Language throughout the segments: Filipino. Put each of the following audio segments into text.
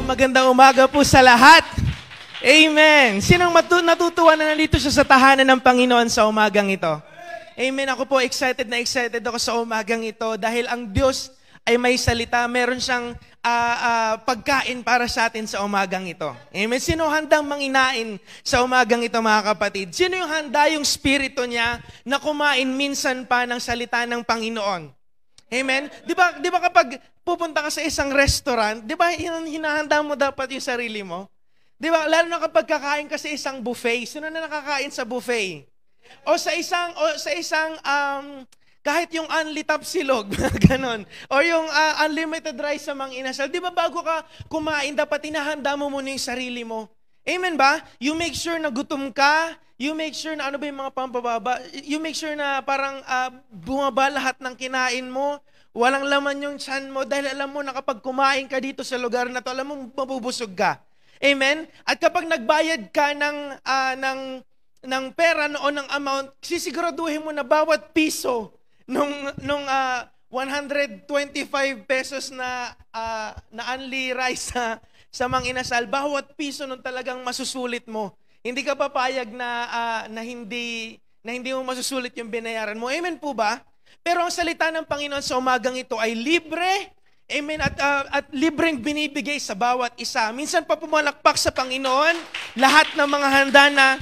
Magandang umaga po sa lahat. Amen. Sinong natutuwa na nandito siya sa tahanan ng Panginoon sa umagang ito? Amen. Ako po excited ako sa umagang ito dahil ang Diyos ay may salita. Meron siyang pagkain para sa atin sa umagang ito. Amen. Sino handang manginain sa umagang ito, mga kapatid? Sino yung handa yung spirito niya na kumain minsan pa ng salita ng Panginoon? Amen? Di ba kapag pupunta ka sa isang restaurant, di ba hinahanda mo dapat yung sarili mo? Di ba? Lalo na kapag kakain ka sa isang buffet. Sino na nakakain sa buffet? O sa isang kahit yung unli tapsilog, ganon. O yung unlimited rice sa Mang Inasal. Di ba bago ka kumain, dapat hinahanda mo muna yung sarili mo? Amen ba? You make sure na gutom ka. You make sure na ano ba yung mga pampababa. You make sure na parang bumaba lahat ng kinain mo. Walang laman yung tiyan mo dahil alam mo na kapag kumain ka dito sa lugar na to, alam mo mabubusog ka. Amen? At kapag nagbayad ka ng pera o ng amount, sisiguraduhin mo na bawat piso nung 125 pesos na unli rice sa Mang Inasal, bawat piso nung talagang masusulit mo. Hindi ka papayag na hindi mo masusulit yung binayaran mo. Amen po ba? Pero ang salita ng Panginoon sa umagang ito ay libre. Amen. At libreng binibigay sa bawat isa. Minsan pa pumalakpak sa Panginoon lahat ng mga handa na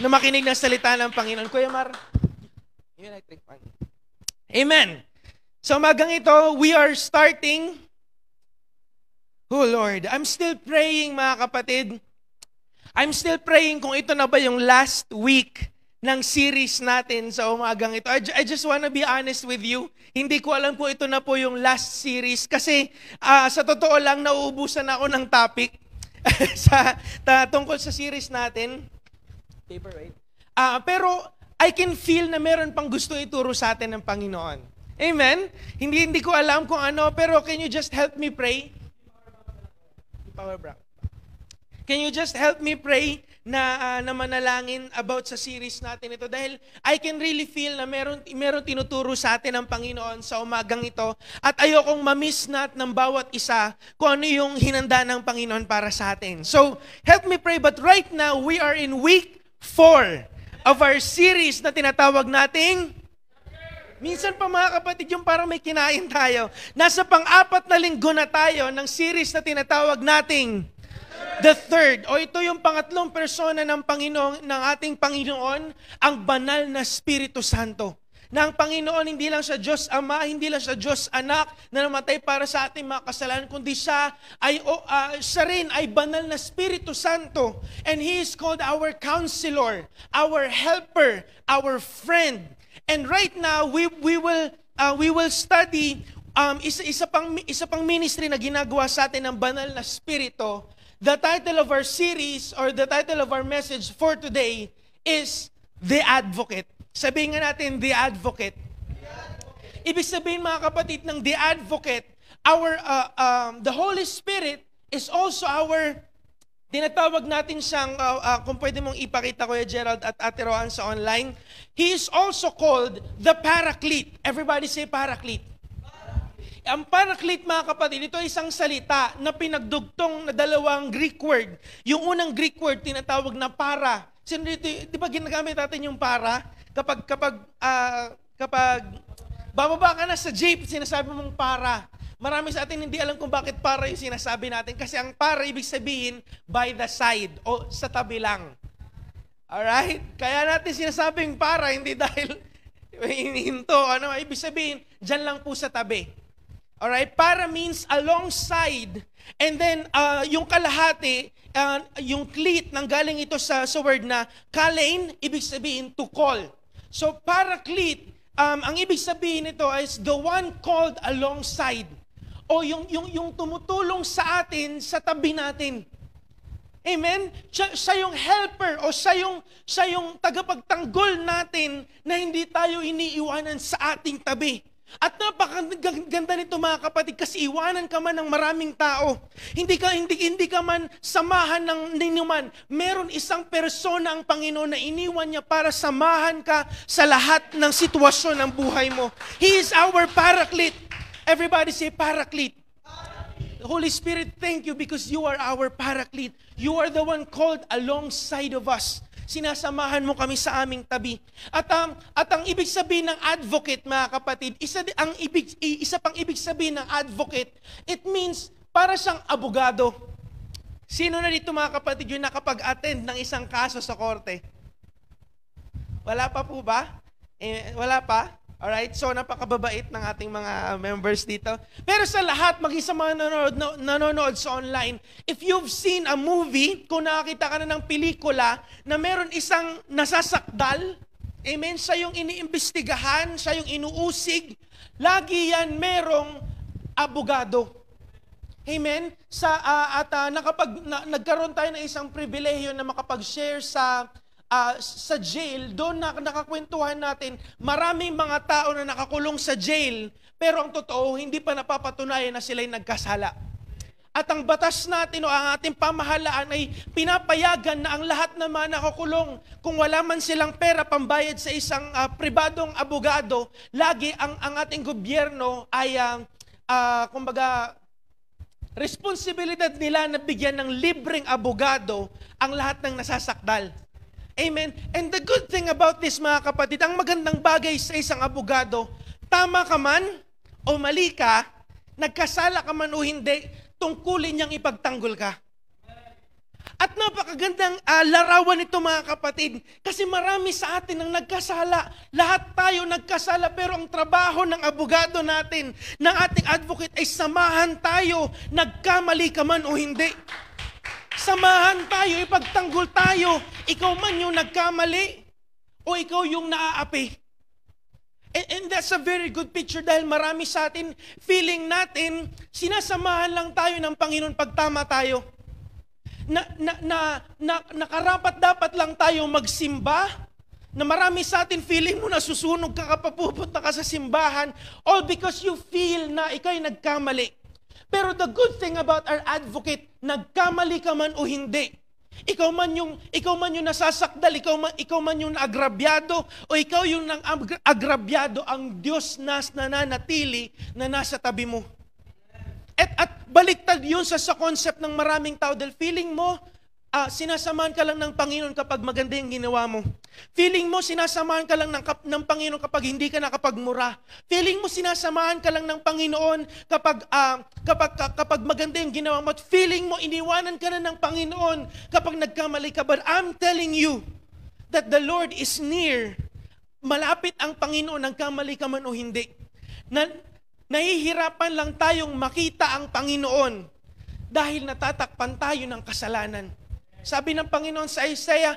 makinig ng salita ng Panginoon. Kuya Mar, amen. Sa umagang ito, we are starting. Oh Lord, I'm still praying, mga kapatid. I'm still praying kung ito na ba yung last week ng series natin sa umagang ito. I just wanna be honest with you. Hindi ko alam kung ito na po yung last series kasi sa totoo lang nauubusan ako ng topic tungkol sa series natin. Paper, right? Pero I can feel na meron pang gusto ituro sa atin ng Panginoon. Amen? Hindi ko alam kung ano, pero can you just help me pray? Power Brown. Can you just help me pray na manalangin about sa series natin ito? Dahil I can really feel na meron tinuturo sa atin ng Panginoon sa umagang ito at ayokong ma-miss ng bawat isa kung ano yung hinanda ng Panginoon para sa atin. So, help me pray. But right now, we are in week 4 of our series na tinatawag nating minsan pa, mga kapatid, yung parang may kinain tayo. Nasa pang-4 na linggo na tayo ng series na tinatawag nating the third, o ito yung pangatlong persona ng Panginoon, ng ating Panginoon, ang banal na Espiritu Santo. Na ang Panginoon, hindi lang siya Diyos Ama, hindi lang siya Diyos Anak, na namatay para sa ating mga kasalanan, kundi siya rin ay banal na Espiritu Santo. And He is called our counselor, our helper, our friend. And right now, we will study isa pang ministry na ginagawa sa atin ng banal na Espiritu. The title of our series or the title of our message for today is The Advocate. Sabihin nga natin, The Advocate. Ibig sabihin, mga kapatid, ng The Advocate, the Holy Spirit is also our, tinatawag natin siyang, kung pwede mong ipakita, Kuya Gerald at Ate Roan sa online, He is also called the Paraclete. Everybody say Paraclete. Ang Paraclete, mga kapatid, ito ay isang salita na pinagdugtong na dalawang Greek word. Yung unang Greek word, tinatawag na para. Sino dito, di ba ginagamit natin yung para? Kapag bababa ka na sa jeep, sinasabi mong para. Marami sa atin hindi alam kung bakit para yung sinasabi natin. Kasi ang para, ibig sabihin, by the side o sa tabi lang. Alright? Kaya natin sinasabing para, hindi dahil hinihinto. Ano, ibig sabihin, dyan lang po sa tabi. Alright? Para means alongside. And then, yung kalahati, yung cleat, nanggaling ito sa word na kalein, ibig sabihin to call. So, paraclete, ang ibig sabihin nito is the one called alongside. O yung tumutulong sa atin, sa tabi natin. Amen? Siya yung helper o siya yung tagapagtanggol natin na hindi tayo iniiwanan sa ating tabi. At napakaganda nito, mga kapatid, kasi iwanan ka man ng maraming tao. Hindi ka man samahan ng ninuman. Meron isang persona ang Panginoon na iniwan niya para samahan ka sa lahat ng sitwasyon ng buhay mo. He is our Paraclete. Everybody say Paraclete. Holy Spirit, thank you because you are our paraclete. You are the one called alongside of us. Sinasamahan mo kami sa aming tabi. At ang ibig sabihin ng advocate, mga kapatid, isa pang ibig sabihin ng advocate, it means para siyang abogado. Sino na dito, mga kapatid, yung nakapag-attend ng isang kaso sa korte? Wala pa po ba? Wala pa? Alright, so napakababait ng ating mga members dito. Pero sa lahat, mag-isa mga nanonood sa online, if you've seen a movie, kung nakakita ka na ng pelikula na meron isang nasasakdal, amen, siya yung iniimbestigahan, siya yung inuusig, lagi yan merong abogado. Amen? Nagkaroon tayo ng isang pribilehiyo na makapag-share sa jail, doon nakakwentuhan natin, maraming mga tao na nakakulong sa jail, pero ang totoo, hindi pa napapatunayan na sila'y nagkasala. At ang batas natin o ang ating pamahalaan ay pinapayagan na ang lahat ng mga nakakulong, kung wala man silang pera pambayad sa isang pribadong abogado, lagi ang ating gobyerno ay, kumbaga, responsibilidad nila na bigyan ng libreng abogado ang lahat ng nasasakdal. Amen. And the good thing about this, mga kapatid, ang magandang bagay sa isang abogado, tama ka man o mali ka, nagkasala ka man o hindi, tungkulin niyang ipagtanggol ka. At napakagandang larawan nito, mga kapatid, kasi marami sa atin ang nagkasala. Lahat tayo nagkasala, pero ang trabaho ng abogado natin, ng ating advocate ay samahan tayo, nagkamali ka man o hindi. Samahan tayo, ipagtanggol tayo. Ikaw man yung nagkamali o ikaw yung naaapi. And that's a very good picture dahil marami sa atin, feeling natin, sinasamahan lang tayo ng Panginoon pag tama tayo. Nakarapat dapat lang tayo magsimba, na marami sa atin, feeling mo na susunog ka kapag pupunta ka sa simbahan, all because you feel na ikaw'y nagkamali. Pero the good thing about our advocate, nagkamali ka man o hindi, ikaw man yung nasasakdal, ikaw man yung naagrabyado, o ikaw yung agrabyado, ang Diyos nananatili na nasa tabi mo. At baliktad yun sa concept ng maraming tao dahil feeling mo, sinasamahan ka lang ng Panginoon kapag maganda yung ginawa mo. Feeling mo, sinasamahan ka lang ng Panginoon kapag hindi ka nakapagmura. Feeling mo, sinasamahan ka lang ng Panginoon kapag maganda yung ginawa mo. At feeling mo, iniwanan ka na ng Panginoon kapag nagkamali ka. But I'm telling you that the Lord is near. Malapit ang Panginoon, nagkamali ka man o hindi. Nahihirapan lang tayong makita ang Panginoon dahil natatakpan tayo ng kasalanan. Sabi ng Panginoon sa Isaiah,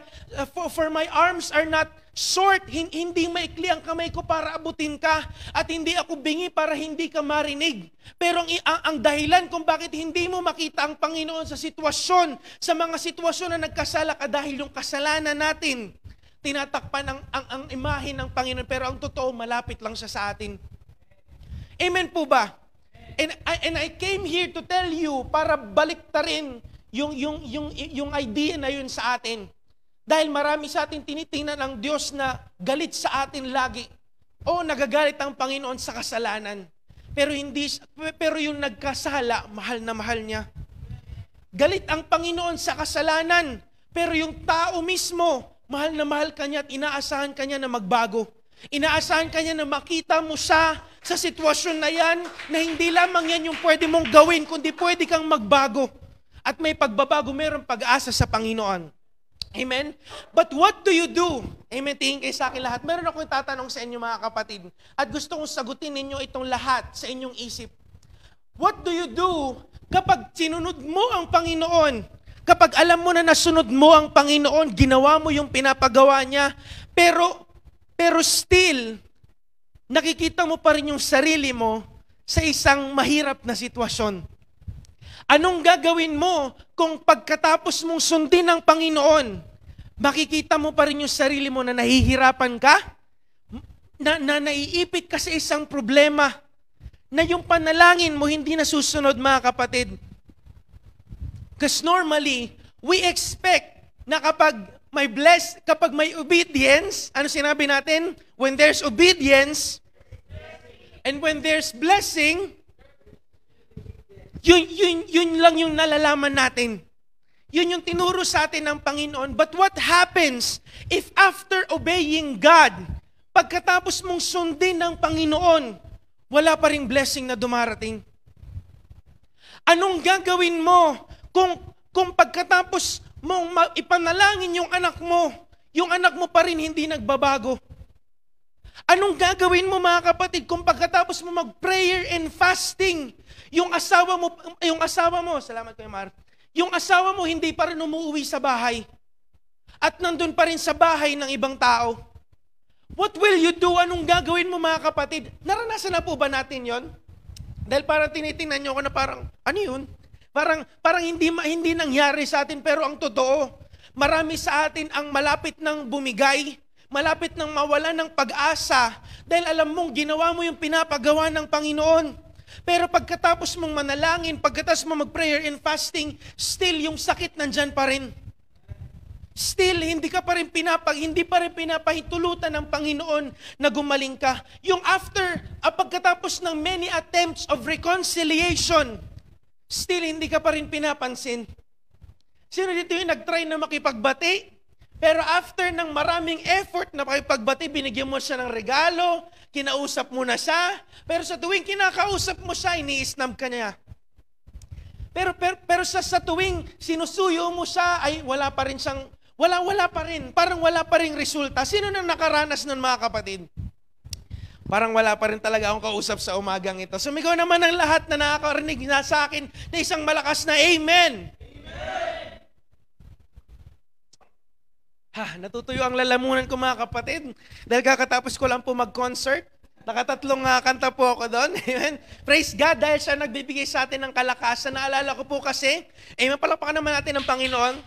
for my arms are not short, hindi maikli ang kamay ko para abutin ka, at hindi ako bingi para hindi ka marinig. Pero ang dahilan kung bakit hindi mo makita ang Panginoon sa mga sitwasyon na nagkasala ka dahil yung kasalanan natin, tinatakpan ang imahe ng Panginoon, pero ang totoo, malapit lang siya sa atin. Amen po ba? And I came here to tell you para baliktarin yung idea na yun sa atin. Dahil marami sa atin tinitingnan ang Diyos na galit sa atin lagi. O nagagalit ang Panginoon sa kasalanan. Pero yung nagkasala, mahal na mahal niya. Galit ang Panginoon sa kasalanan, pero yung tao mismo, mahal na mahal ka niya at inaasahan ka niya na magbago. Inaasahan ka niya na makita mo siya sa sitwasyon na yan, na hindi lamang yan yung pwede mong gawin, kundi pwede kang magbago. At may pagbabago, mayroong pag-asa sa Panginoon. Amen? But what do you do? Amen, tingin kayo sa akin lahat. Meron akong tatanong sa inyo, mga kapatid. At gusto kong sagutin ninyo itong lahat sa inyong isip. What do you do kapag sinunod mo ang Panginoon? Kapag alam mo na nasunod mo ang Panginoon, ginawa mo yung pinapagawa niya, pero still, nakikita mo pa rin yung sarili mo sa isang mahirap na sitwasyon. Anong gagawin mo kung pagkatapos mong sundin ang Panginoon, makikita mo pa rin yung sarili mo na nahihirapan ka, na naiipit ka sa isang problema, na yung panalangin mo hindi nasusunod, mga kapatid. Because normally, we expect na kapag may obedience, ano sinabi natin? When there's obedience, and when there's blessing, Yun lang yung nalalaman natin. Yun yung tinuro sa atin ng Panginoon. But what happens if after obeying God, pagkatapos mong sundin ng Panginoon, wala pa ring blessing na dumarating? Anong gagawin mo kung pagkatapos mong ipanalangin yung anak mo pa rin hindi nagbabago? Anong gagawin mo mga kapatid kung pagkatapos mo mag-prayer and fasting, yung asawa mo, salamat Kuya Mar, yung asawa mo hindi pa rin umuwi sa bahay at nandun pa rin sa bahay ng ibang tao? What will you do? Anong gagawin mo mga kapatid? Naranasan na po ba natin yon? Dahil parang tinitingnan nyo ako na parang, ano yun? Parang hindi nangyari sa atin, pero ang totoo, marami sa atin ang malapit ng bumigay, malapit ng mawala ng pag-asa, dahil alam mong ginawa mo yung pinapagawa ng Panginoon. Pero pagkatapos mong manalangin, pagkatapos mong mag-prayer and fasting, still yung sakit nandyan pa rin. Still, hindi pa rin pinapahintulutan ng Panginoon na gumaling ka. Yung pagkatapos ng many attempts of reconciliation, still hindi ka pa rin pinapansin. Sino dito yung nag-try na makipagbati? Pero after ng maraming effort na makipagbati, binigyan mo siya ng regalo, kinausap mo na siya, pero sa tuwing kinakausap mo siya, ini-snub ka niya. Pero sa tuwing sinusuyo mo siya, ay wala pa rin siyang, wala pa rin, parang wala pa rin resulta. Sino nang nakaranas nun mga kapatid? Parang wala pa rin talaga akong kausap sa umagang ito. Sumigaw naman ang lahat na nakakarinig na sa akin na isang malakas na Amen. Natutuyo ang lalamunan ko mga kapatid. Dahil kakatapos ko lang po mag-concert. Nakatatlong kanta po ako doon. Amen. Praise God dahil siya nagbibigay sa atin ng kalakasan. Naalala ko po kasi, mapalapakan naman natin ng Panginoon.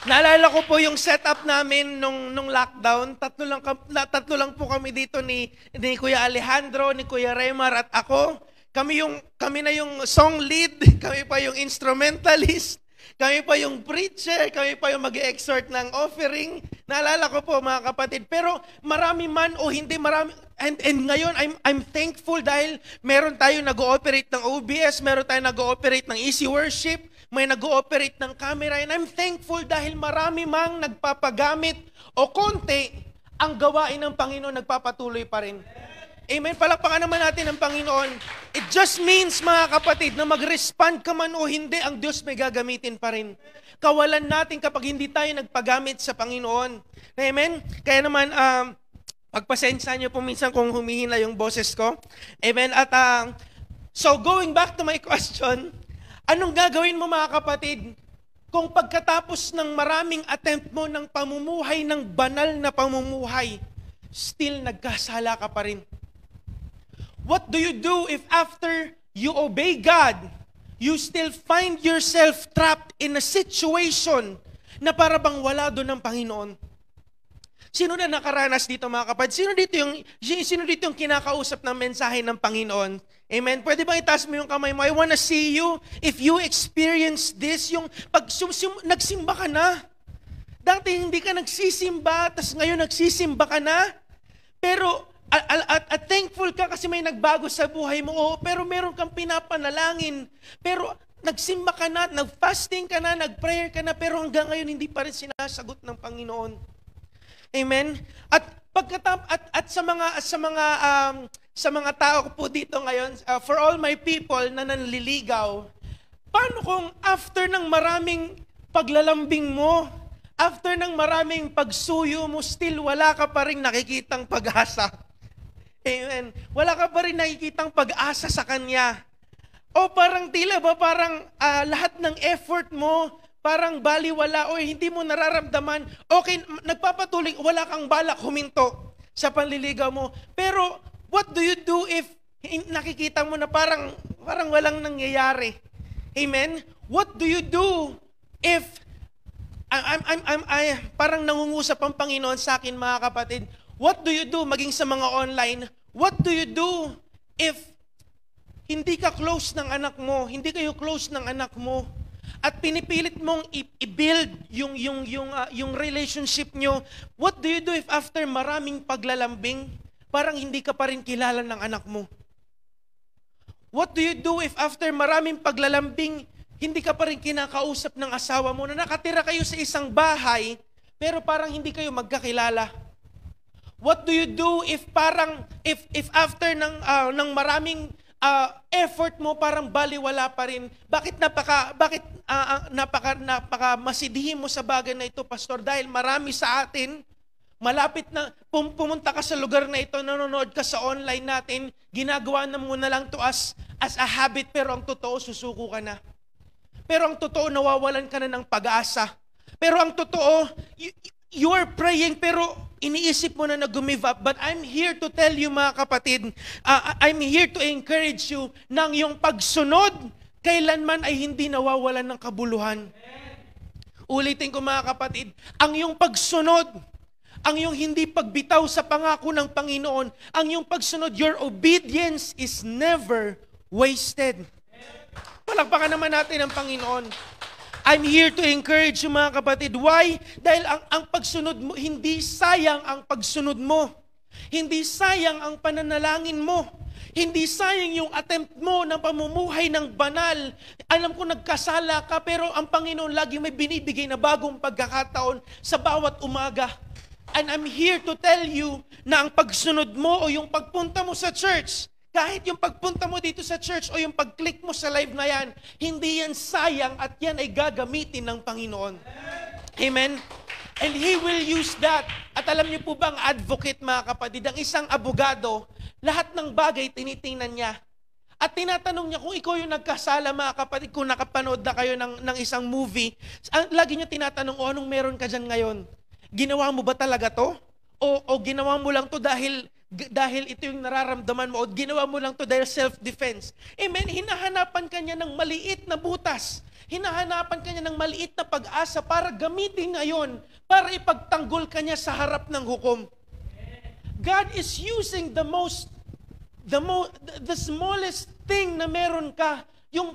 Naalala ko po yung setup namin nung lockdown. Tatlo lang po kami dito ni Kuya Alejandro, ni Kuya Remar at ako. Kami na yung song lead, kami pa yung instrumentalist. Kami pa yung preacher, kami pa yung mag-exhort ng offering. Naalala ko po mga kapatid. Pero marami man o hindi marami, and ngayon I'm thankful dahil meron tayo nag-ooperate ng OBS, meron tayo nag-ooperate ng Easy Worship, may nag-ooperate ng camera, and I'm thankful dahil marami mang nagpapagamit o konti ang gawain ng Panginoon nagpapatuloy pa rin. Amen. Palakpakan naman natin ang Panginoon. It just means, mga kapatid, na mag-respond ka man o hindi, ang Diyos may gagamitin pa rin. Kawalan natin kapag hindi tayo nagpagamit sa Panginoon. Amen? Kaya naman, pagpasensya niyo po minsan kung humihina yung boses ko. Amen? At so going back to my question, anong gagawin mo mga kapatid kung pagkatapos ng maraming attempt mo ng pamumuhay, ng banal na pamumuhay, still nagkasala ka pa rin? What do you do if after you obey God, you still find yourself trapped in a situation na para bang wala doon ng Panginoon? Sino na nakaranas dito mga kapatid? Sino dito yung kinakausap ng mensahe ng Panginoon? Amen? Pwede bang itaas mo yung kamay mo? I wanna see you. If you experience this, yung pag nagsimba ka na. Dati hindi ka nagsisimba, tas ngayon nagsisimba ka na. Pero at thankful ka kasi may nagbago sa buhay mo. Oo, pero meron kang pinapanalangin. Pero nagsimba ka na, nag-fasting ka na, nag-prayer ka na, pero hanggang ngayon hindi pa rin sinasagot ng Panginoon. Amen? At sa mga tao po dito ngayon, for all my people na nanliligaw, paano kung after ng maraming paglalambing mo, after ng maraming pagsuyo mo, still wala ka pa rin nakikitang pag-asa? Amen. Wala ka pa rin nakikitang pag-asa sa Kanya. O parang tila ba, parang lahat ng effort mo, parang baliwala o hindi mo nararamdaman. Okay, nagpapatuloy, wala kang balak huminto sa panliligaw mo. Pero what do you do if nakikita mo na parang walang nangyayari? Amen? What do you do if parang nangungusap ang Panginoon sa akin mga kapatid? What do you do maging sa mga online? What do you do if hindi ka close ng anak mo, hindi kayo close ng anak mo, at pinipilit mong i-build yung relationship nyo? What do you do if after maraming paglalambing, parang hindi ka pa rin kilala ng anak mo? What do you do if after maraming paglalambing, hindi ka pa rin kinakausap ng asawa mo, na nakatira kayo sa isang bahay, pero parang hindi kayo magkakilala? What do you do if after ng maraming effort mo, parang baliwala pa rin? Bakit napaka masidihin mo sa bagay na ito, Pastor? Dahil marami sa atin, malapit na pumunta ka sa lugar na ito, nanonood ka sa online natin, ginagawa na mo na lang to as a habit, pero ang totoo, susuko ka na. Pero ang totoo, nawawalan ka na ng pag-asa. Pero ang totoo, you are praying, pero iniisip mo na give up. But I'm here to tell you, mga kapatid, I'm here to encourage you, nang yung pagsunod, kailanman ay hindi nawawalan ng kabuluhan. Ulitin ko, mga kapatid, ang yung pagsunod, ang yung hindi pagbitaw sa pangako ng Panginoon, ang yung pagsunod, your obedience is never wasted. Palakpakan naman natin ang Panginoon. I'm here to encourage you, mga kapatid. Why? Dahil ang pagsunod mo, hindi sayang ang pagsunod mo. Hindi sayang ang pananalangin mo. Hindi sayang yung attempt mo na pamumuhay ng banal. Alam ko nagkasala ka, pero ang Panginoon lagi may binibigay na bagong pagkakataon sa bawat umaga. And I'm here to tell you na ang pagsunod mo o yung pagpunta mo sa church, kahit yung pagpunta mo dito sa church o yung pag-click mo sa live na yan, hindi yan sayang at yan ay gagamitin ng Panginoon. Amen? And He will use that. At alam niyo po ba ang advocate, mga kapatid, ang isang abogado, lahat ng bagay tinitingnan niya. At tinatanong niya kung ikaw yung nagkasala, mga kapatid, kung nakapanood na kayo ng isang movie, lagi niya tinatanong, anong meron ka dyan ngayon? Ginawa mo ba talaga to? O ginawa mo lang to dahil ito yung nararamdaman mo, o ginawa mo lang to dahil self-defense? Amen? Hinahanapan ka niya ng maliit na butas. Hinahanapan ka niya ng maliit na pag-asa para gamitin ngayon, para ipagtanggol ka niya sa harap ng hukom. God is using the smallest thing na meron ka, yung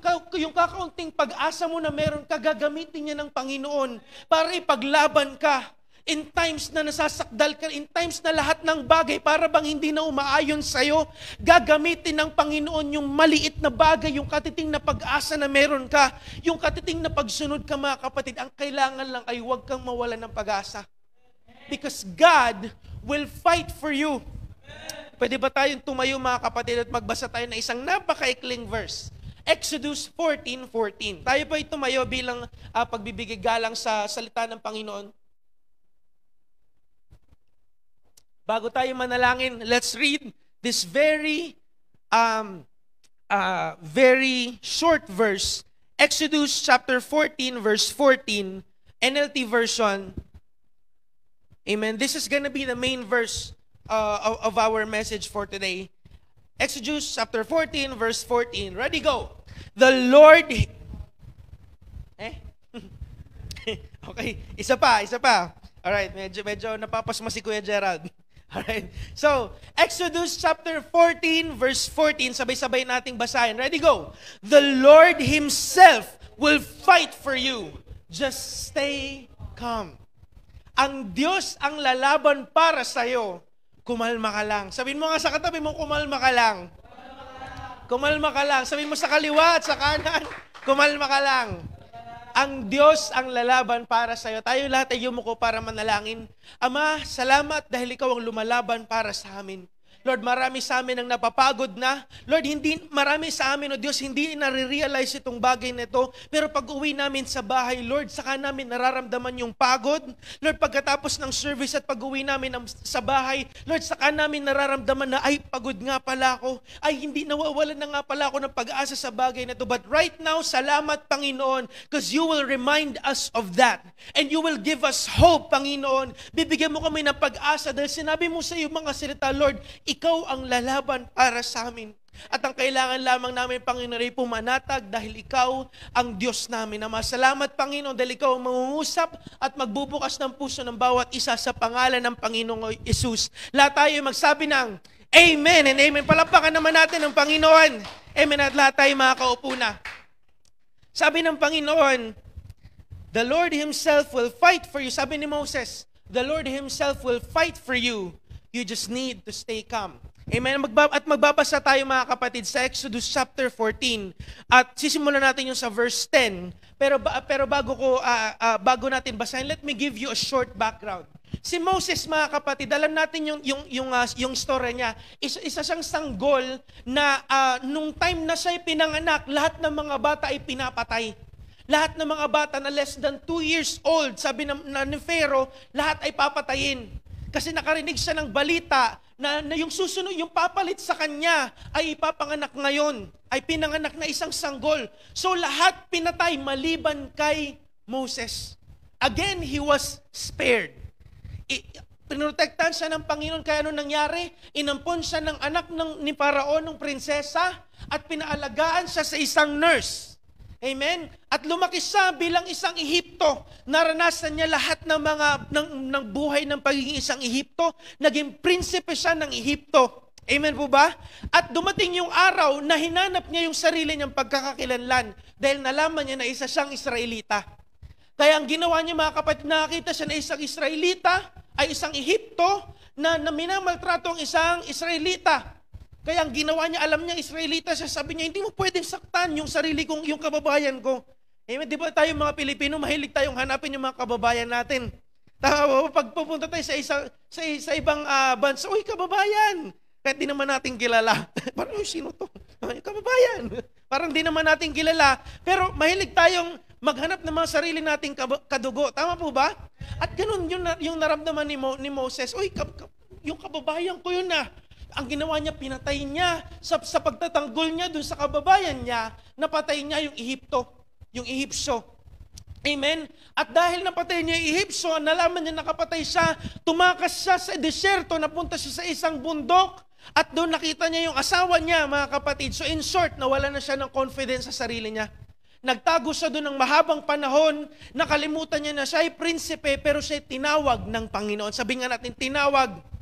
kakaunting pag-asa mo na meron ka, gagamitin niya ng Panginoon para ipaglaban ka. In times na nasasakdal ka, in times na lahat ng bagay para bang hindi na umaayon sa'yo, gagamitin ng Panginoon yung maliit na bagay, yung katiting na pag-asa na meron ka, yung katiting na pagsunod ka, mga kapatid. Ang kailangan lang ay huwag kang mawalan ng pag-asa. Because God will fight for you. Pwede ba tayong tumayo, mga kapatid, at magbasa tayo ng isang napakaikling verse? Exodus 14:14. Tayo po ay tumayo bilang pagbibigay galang sa salita ng Panginoon. Bago tayo manalangin, let's read this very short verse. Exodus chapter 14, verse 14, NLT version. Amen. This is gonna be the main verse of our message for today. Exodus chapter 14, verse 14. Ready, go. The Lord... Okay, isa pa. Alright, medyo napapasma si Kuya Gerald. Alright, so, Exodus chapter 14, verse 14, sabay-sabay nating basahin. Ready, go. The Lord Himself will fight for you. Just stay calm. Ang Diyos ang lalaban para sa'yo. Kumalma ka lang. Sabihin mo nga sa katabi mo, kumalma ka lang. Kumalma ka lang. Sabihin mo sa kaliwa at sa kanan, kumalma ka lang. Ang Diyos ang lalaban para sa iyo. Tayo lahat ay yumuko para manalangin. Ama, salamat dahil Ikaw ang lumalaban para sa amin. Lord, marami sa amin ang napapagod na. Lord, marami sa amin, O Diyos, hindi nare-realize itong bagay na ito. Pero pag uwi namin sa bahay, Lord, saka namin nararamdaman yung pagod. Lord, pagkatapos ng service at pag uwi namin sa bahay, Lord, saka namin nararamdaman na, ay, pagod nga pala ako. Ay, hindi nawawalan na nga pala ako ng pag-asa sa bagay na ito. But right now, salamat, Panginoon, because you will remind us of that. And you will give us hope, Panginoon. Bibigyan mo kami ng pag-asa dahil sinabi mo sa iyo mga salita, Lord, Ikaw ang lalaban para sa amin. At ang kailangan lamang namin, Panginoon, ay pumanatag dahil Ikaw ang Diyos namin. Ama, salamat, Panginoon, dahil Ikaw ang mangungusap at magbubukas ng puso ng bawat isa sa pangalan ng Panginoong Yesus. Lahat tayo magsabi ng Amen and Amen. Palapakan naman natin ng Panginoon. Amen. At lahat tayo makakaupo na. Sabi ng Panginoon, the Lord Himself will fight for you. Sabi ni Moses, the Lord Himself will fight for you. You just need to stay calm. Amen. At magbabasa tayo mga kapatid sa Exodus chapter 14. At sisimulan natin yung sa verse 10. Pero bago natin basahin, let me give you a short background. Si Moses mga kapatid, alam natin yung story niya. Isa siyang sanggol na nung time na siya'y pinanganak, lahat ng mga bata ay pinapatay. Lahat ng mga bata na less than 2 years old, sabi ni Pharaoh, lahat ay papatayin. Kasi nakarinig siya ng balita na yung susunod, yung papalit sa kanya ay ipapanganak ngayon, ay pinanganak na isang sanggol. So lahat pinatay maliban kay Moses. Again, he was spared. Pinotektahan siya ng Panginoon, kaya ano nangyari? Inampon siya ng anak ni Paraon, ng prinsesa, at pinaalagaan siya sa isang nurse. Amen? At lumaki siya bilang isang Ehipto. Naranasan niya lahat ng buhay ng pagiging isang Ehipto. Naging prinsipe siya ng Ehipto. Amen po ba? At dumating yung araw na hinanap niya yung sarili niyang pagkakakilanlan dahil nalaman niya na isa siyang Israelita. Kaya ang ginawa niya mga kapatid, nakakita siya na isang Israelita ay isang Ehipto na minamaltrato ang isang Israelita. Kaya ang ginawa niya, alam niya, Israelita siya, sabi niya, hindi mo pwedeng saktan yung sarili kong, yung kababayan ko. Amen? Di ba tayo mga Pilipino, mahilig tayong hanapin yung mga kababayan natin. Tama ba? Pag pupunta tayo sa ibang bansa, uy, kababayan! Kahit di naman natin kilala. Parang, sino to? Kababayan! Parang di naman natin kilala. Pero mahilig tayong maghanap ng mga sarili nating kadugo. Tama po ba? At ganun yung naramdaman ni Moses, uy, yung kababayan ko yun na. Ang ginawa niya, pinatay niya sa pagtatanggol niya dun sa kababayan niya, napatay niya yung Ehipto, yung Ehipsyo. Amen? At dahil napatay niya yung Ehipsyo, nalaman niya nakapatay siya, tumakas siya sa desyerto, napunta siya sa isang bundok, at doon nakita niya yung asawa niya, mga kapatid. So in short, nawala na siya ng confidence sa sarili niya. Nagtago siya doon ng mahabang panahon, nakalimutan niya na siya ay prinsipe, pero siya ay tinawag ng Panginoon. Sabi nga natin, tinawag.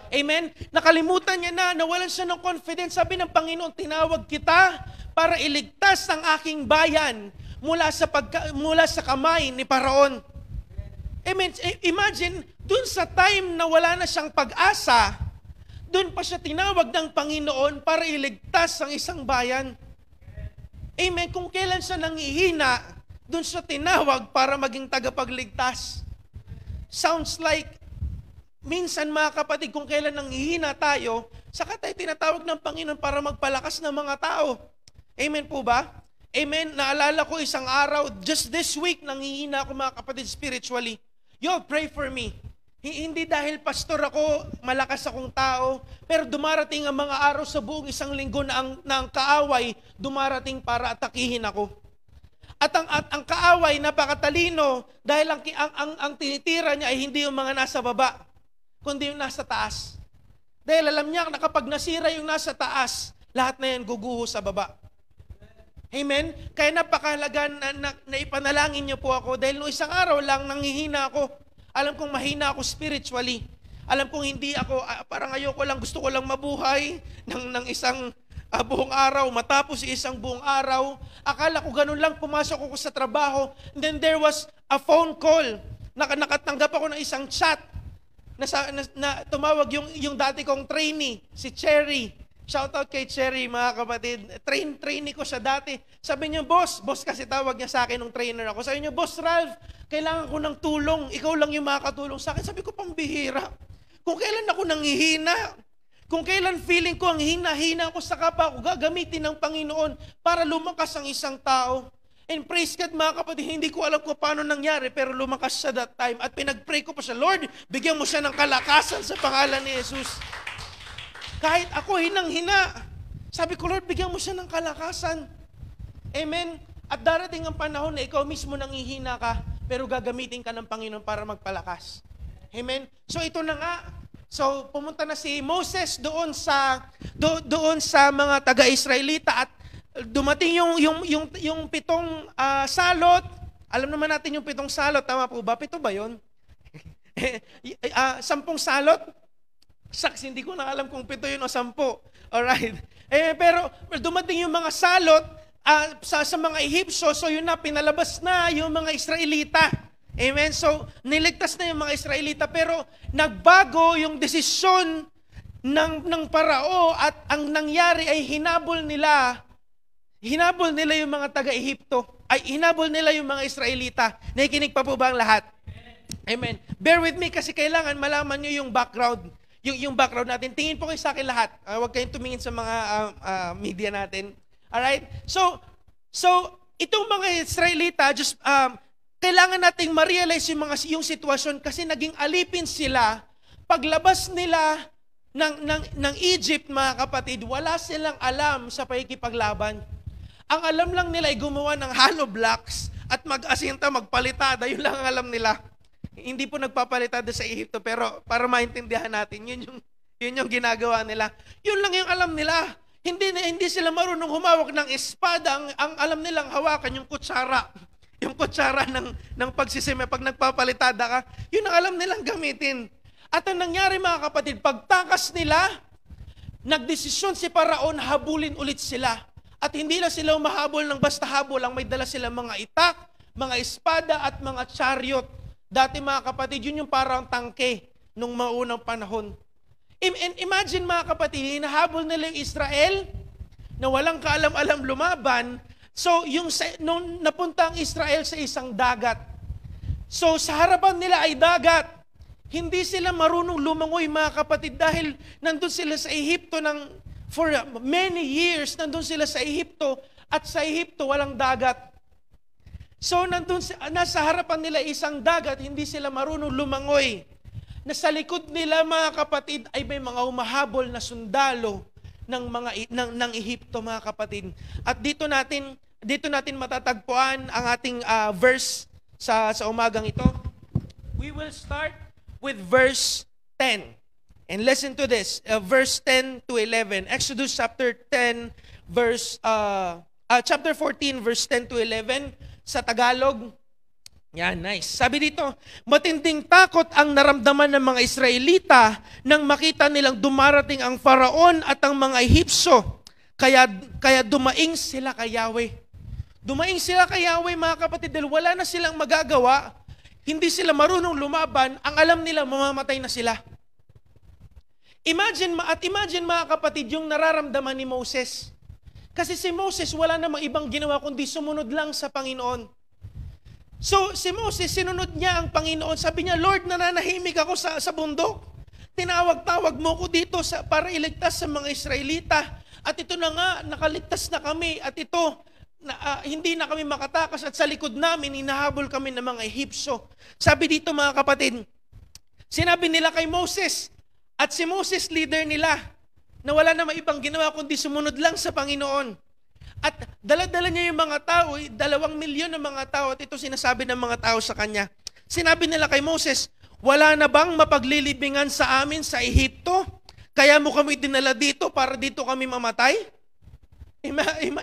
Amen? Nakalimutan niya na, nawalan siya ng confidence. Sabi ng Panginoon, tinawag kita para iligtas ang aking bayan mula sa kamay ni Paraon. Amen? Imagine, dun sa time na wala na siyang pag-asa, dun pa siya tinawag ng Panginoon para iligtas ang isang bayan. Amen? Kung kailan siya nangihina, dun siya tinawag para maging tagapagligtas. Sounds like minsan mga kapatid, kung kailan nanghihina tayo, saka tayo tinatawag ng Panginoon para magpalakas ng mga tao. Amen po ba? Amen. Naalala ko isang araw, just this week, nanghihina ako mga kapatid spiritually. Yo, pray for me. Hindi dahil pastor ako, malakas akong tao, pero dumarating ang mga araw sa buong isang linggo na ang kaaway dumarating para atakihin ako. At ang kaaway, napakatalino dahil ang tinitira niya ay hindi yung mga nasa baba, kundi yung nasa taas. Dahil alam niya na kapag nasira yung nasa taas, lahat na yan guguho sa baba. Amen? Kaya napakahalaga na ipanalangin niyo po ako dahil noong isang araw lang nanghihina ako. Alam kong mahina ako spiritually. Alam kong hindi ako, parang ayoko lang, gusto ko lang mabuhay ng isang buong araw, matapos isang buong araw. Akala ko ganun lang, pumasok ako sa trabaho. And then there was a phone call. Nakatanggap ako ng isang chat na tumawag yung dati kong trainee, si Cherry. Shoutout kay Cherry, mga kapatid. Trainee ko siya dati. Sabi niya, boss kasi tawag niya sa akin nung trainer ako. Sabi niya, Boss Ralph, kailangan ko ng tulong. Ikaw lang yung makakatulong sa akin. Sabi ko, pambihira. Kung kailan ako nanghihina, kung kailan feeling ko ang hina-hina ko sa kapwa ko, gagamitin ng Panginoon para lumakas ang isang tao. And praise God mga kapatid, hindi ko alam kung paano nangyari, pero lumakas siya that time. At pinag-pray ko pa siya, Lord, bigyan mo siya ng kalakasan sa pangalan ni Jesus. Kahit ako hinang-hina, sabi ko, Lord, bigyan mo siya ng kalakasan. Amen? At darating ang panahon na ikaw mismo nangihina ka, pero gagamitin ka ng Panginoon para magpalakas. Amen? So ito na nga. So pumunta na si Moses doon sa mga taga-Israelita at dumating yung pitong salot. Alam naman natin yung pitong salot, tama po ba? Pito ba yun? 10 salot? Saks, hindi ko na alam kung 7 yun o 10. Alright. Pero dumating yung mga salot sa mga Ehipsyo, so yun na, pinalabas na yung mga Israelita. Amen? So, niligtas na yung mga Israelita, pero nagbago yung desisyon ng Parao at ang nangyari ay hinabol nila yung mga taga-Ehipto, ay hinabol nila yung mga Israelita. Nakikinig pa po ba ang lahat? Amen. Bear with me kasi kailangan malaman nyo yung background. Yung background natin. Tingin po kayo sa akin lahat. Huwag kayong tumingin sa mga media natin. Alright? So itong mga Israelita, just kailangan nating ma-realize yung sitwasyon kasi naging alipin sila. Paglabas nila ng Egypt, mga kapatid, wala silang alam sa pakikipaglaban. Ang alam lang nila ay gumawa ng hollow blocks at mag-asinta, magpalitada. Yun lang ang alam nila. Hindi po nagpapalitada sa Ehipto, pero para maintindihan natin, yun yung ginagawa nila. Yun lang yung alam nila. Hindi sila marunong humawak ng espada. Ang alam nilang hawakan yung kutsara. Yung kutsara ng pagsisime. Pag nagpapalitada ka, yun ang alam nilang gamitin. At ang nangyari, mga kapatid, pagtakas nila, nagdesisyon si Paraon, habulin ulit sila. At hindi na sila umahabol ng basta habol, ang may dala sila mga itak, mga espada at mga chariot. Dati, mga kapatid, yun yung parang tangke nung maunang panahon. And imagine, mga kapatid, hinahabol nila yung Israel na walang kaalam-alam lumaban. So, nung napunta ang Israel sa isang dagat. So, sa harapan nila ay dagat. Hindi sila marunong lumangoy, mga kapatid, dahil nandun sila sa Ehipto for many years, nandun sila sa Ehipto, at sa Ehipto walang dagat. So, nasa harapan nila isang dagat, hindi sila marunong lumangoy. Nasa likod nila, mga kapatid, ay may mga humahabol na sundalo ng Ehipto, mga kapatid. At dito natin matatagpuan ang ating verse sa umagang ito. We will start with verse 10. And listen to this, verse 10 to 11. Exodus chapter 10, chapter 14, verse 10 to 11 sa Tagalog. Yan, nice. Sabi dito, matinding takot ang naramdaman ng mga Israelita nang makita nilang dumarating ang Faraon at ang mga Ehipsyo. Kaya dumaing sila kay Yahweh. Dumaing sila kay Yahweh, mga kapatid, dahil wala na silang magagawa. Hindi sila marunong lumaban. Ang alam nila, mamamatay na sila. Imagine, mga kapatid, yung nararamdaman ni Moses. Kasi si Moses, wala namang ibang ginawa kundi sumunod lang sa Panginoon. So, si Moses, sinunod niya ang Panginoon. Sabi niya, Lord, nananahimik ako sa bundok. Tinawag-tawag mo ko dito para iligtas sa mga Israelita. At ito na nga, nakaligtas na kami. At ito, hindi na kami makatakas. At sa likod namin, hinahabol kami ng mga Ehipsyo. Sabi dito, mga kapatid, sinabi nila kay Moses, at si Moses, leader nila, na wala namang ibang ginawa kundi sumunod lang sa Panginoon. At dala-dala niya yung mga tao, 2 milyon na mga tao, at ito sinasabi ng mga tao sa kanya. Sinabi nila kay Moses, wala na bang mapaglilibingan sa amin sa Ehipto? Kaya mo kami dinala dito para dito kami mamatay?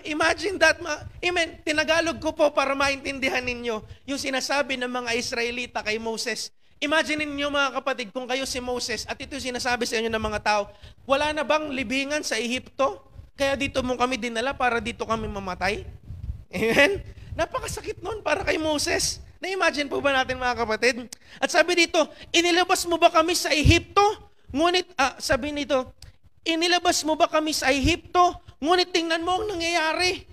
Imagine that. Amen. Tinagalog ko po para maintindihan ninyo yung sinasabi ng mga Israelita kay Moses. Imagine ninyo, mga kapatid, kung kayo si Moses at ito sinasabi sa inyo ng mga tao, wala na bang libingan sa Ehipto? Kaya dito mo kami dinala para dito kami mamatay? Amen? Napakasakit nun para kay Moses. Na-imagine po ba natin, mga kapatid? At sabi dito, inilabas mo ba kami sa Ehipto? Ngunit, sabi nito, inilabas mo ba kami sa Ehipto? Ngunit tingnan mo ang nangyayari.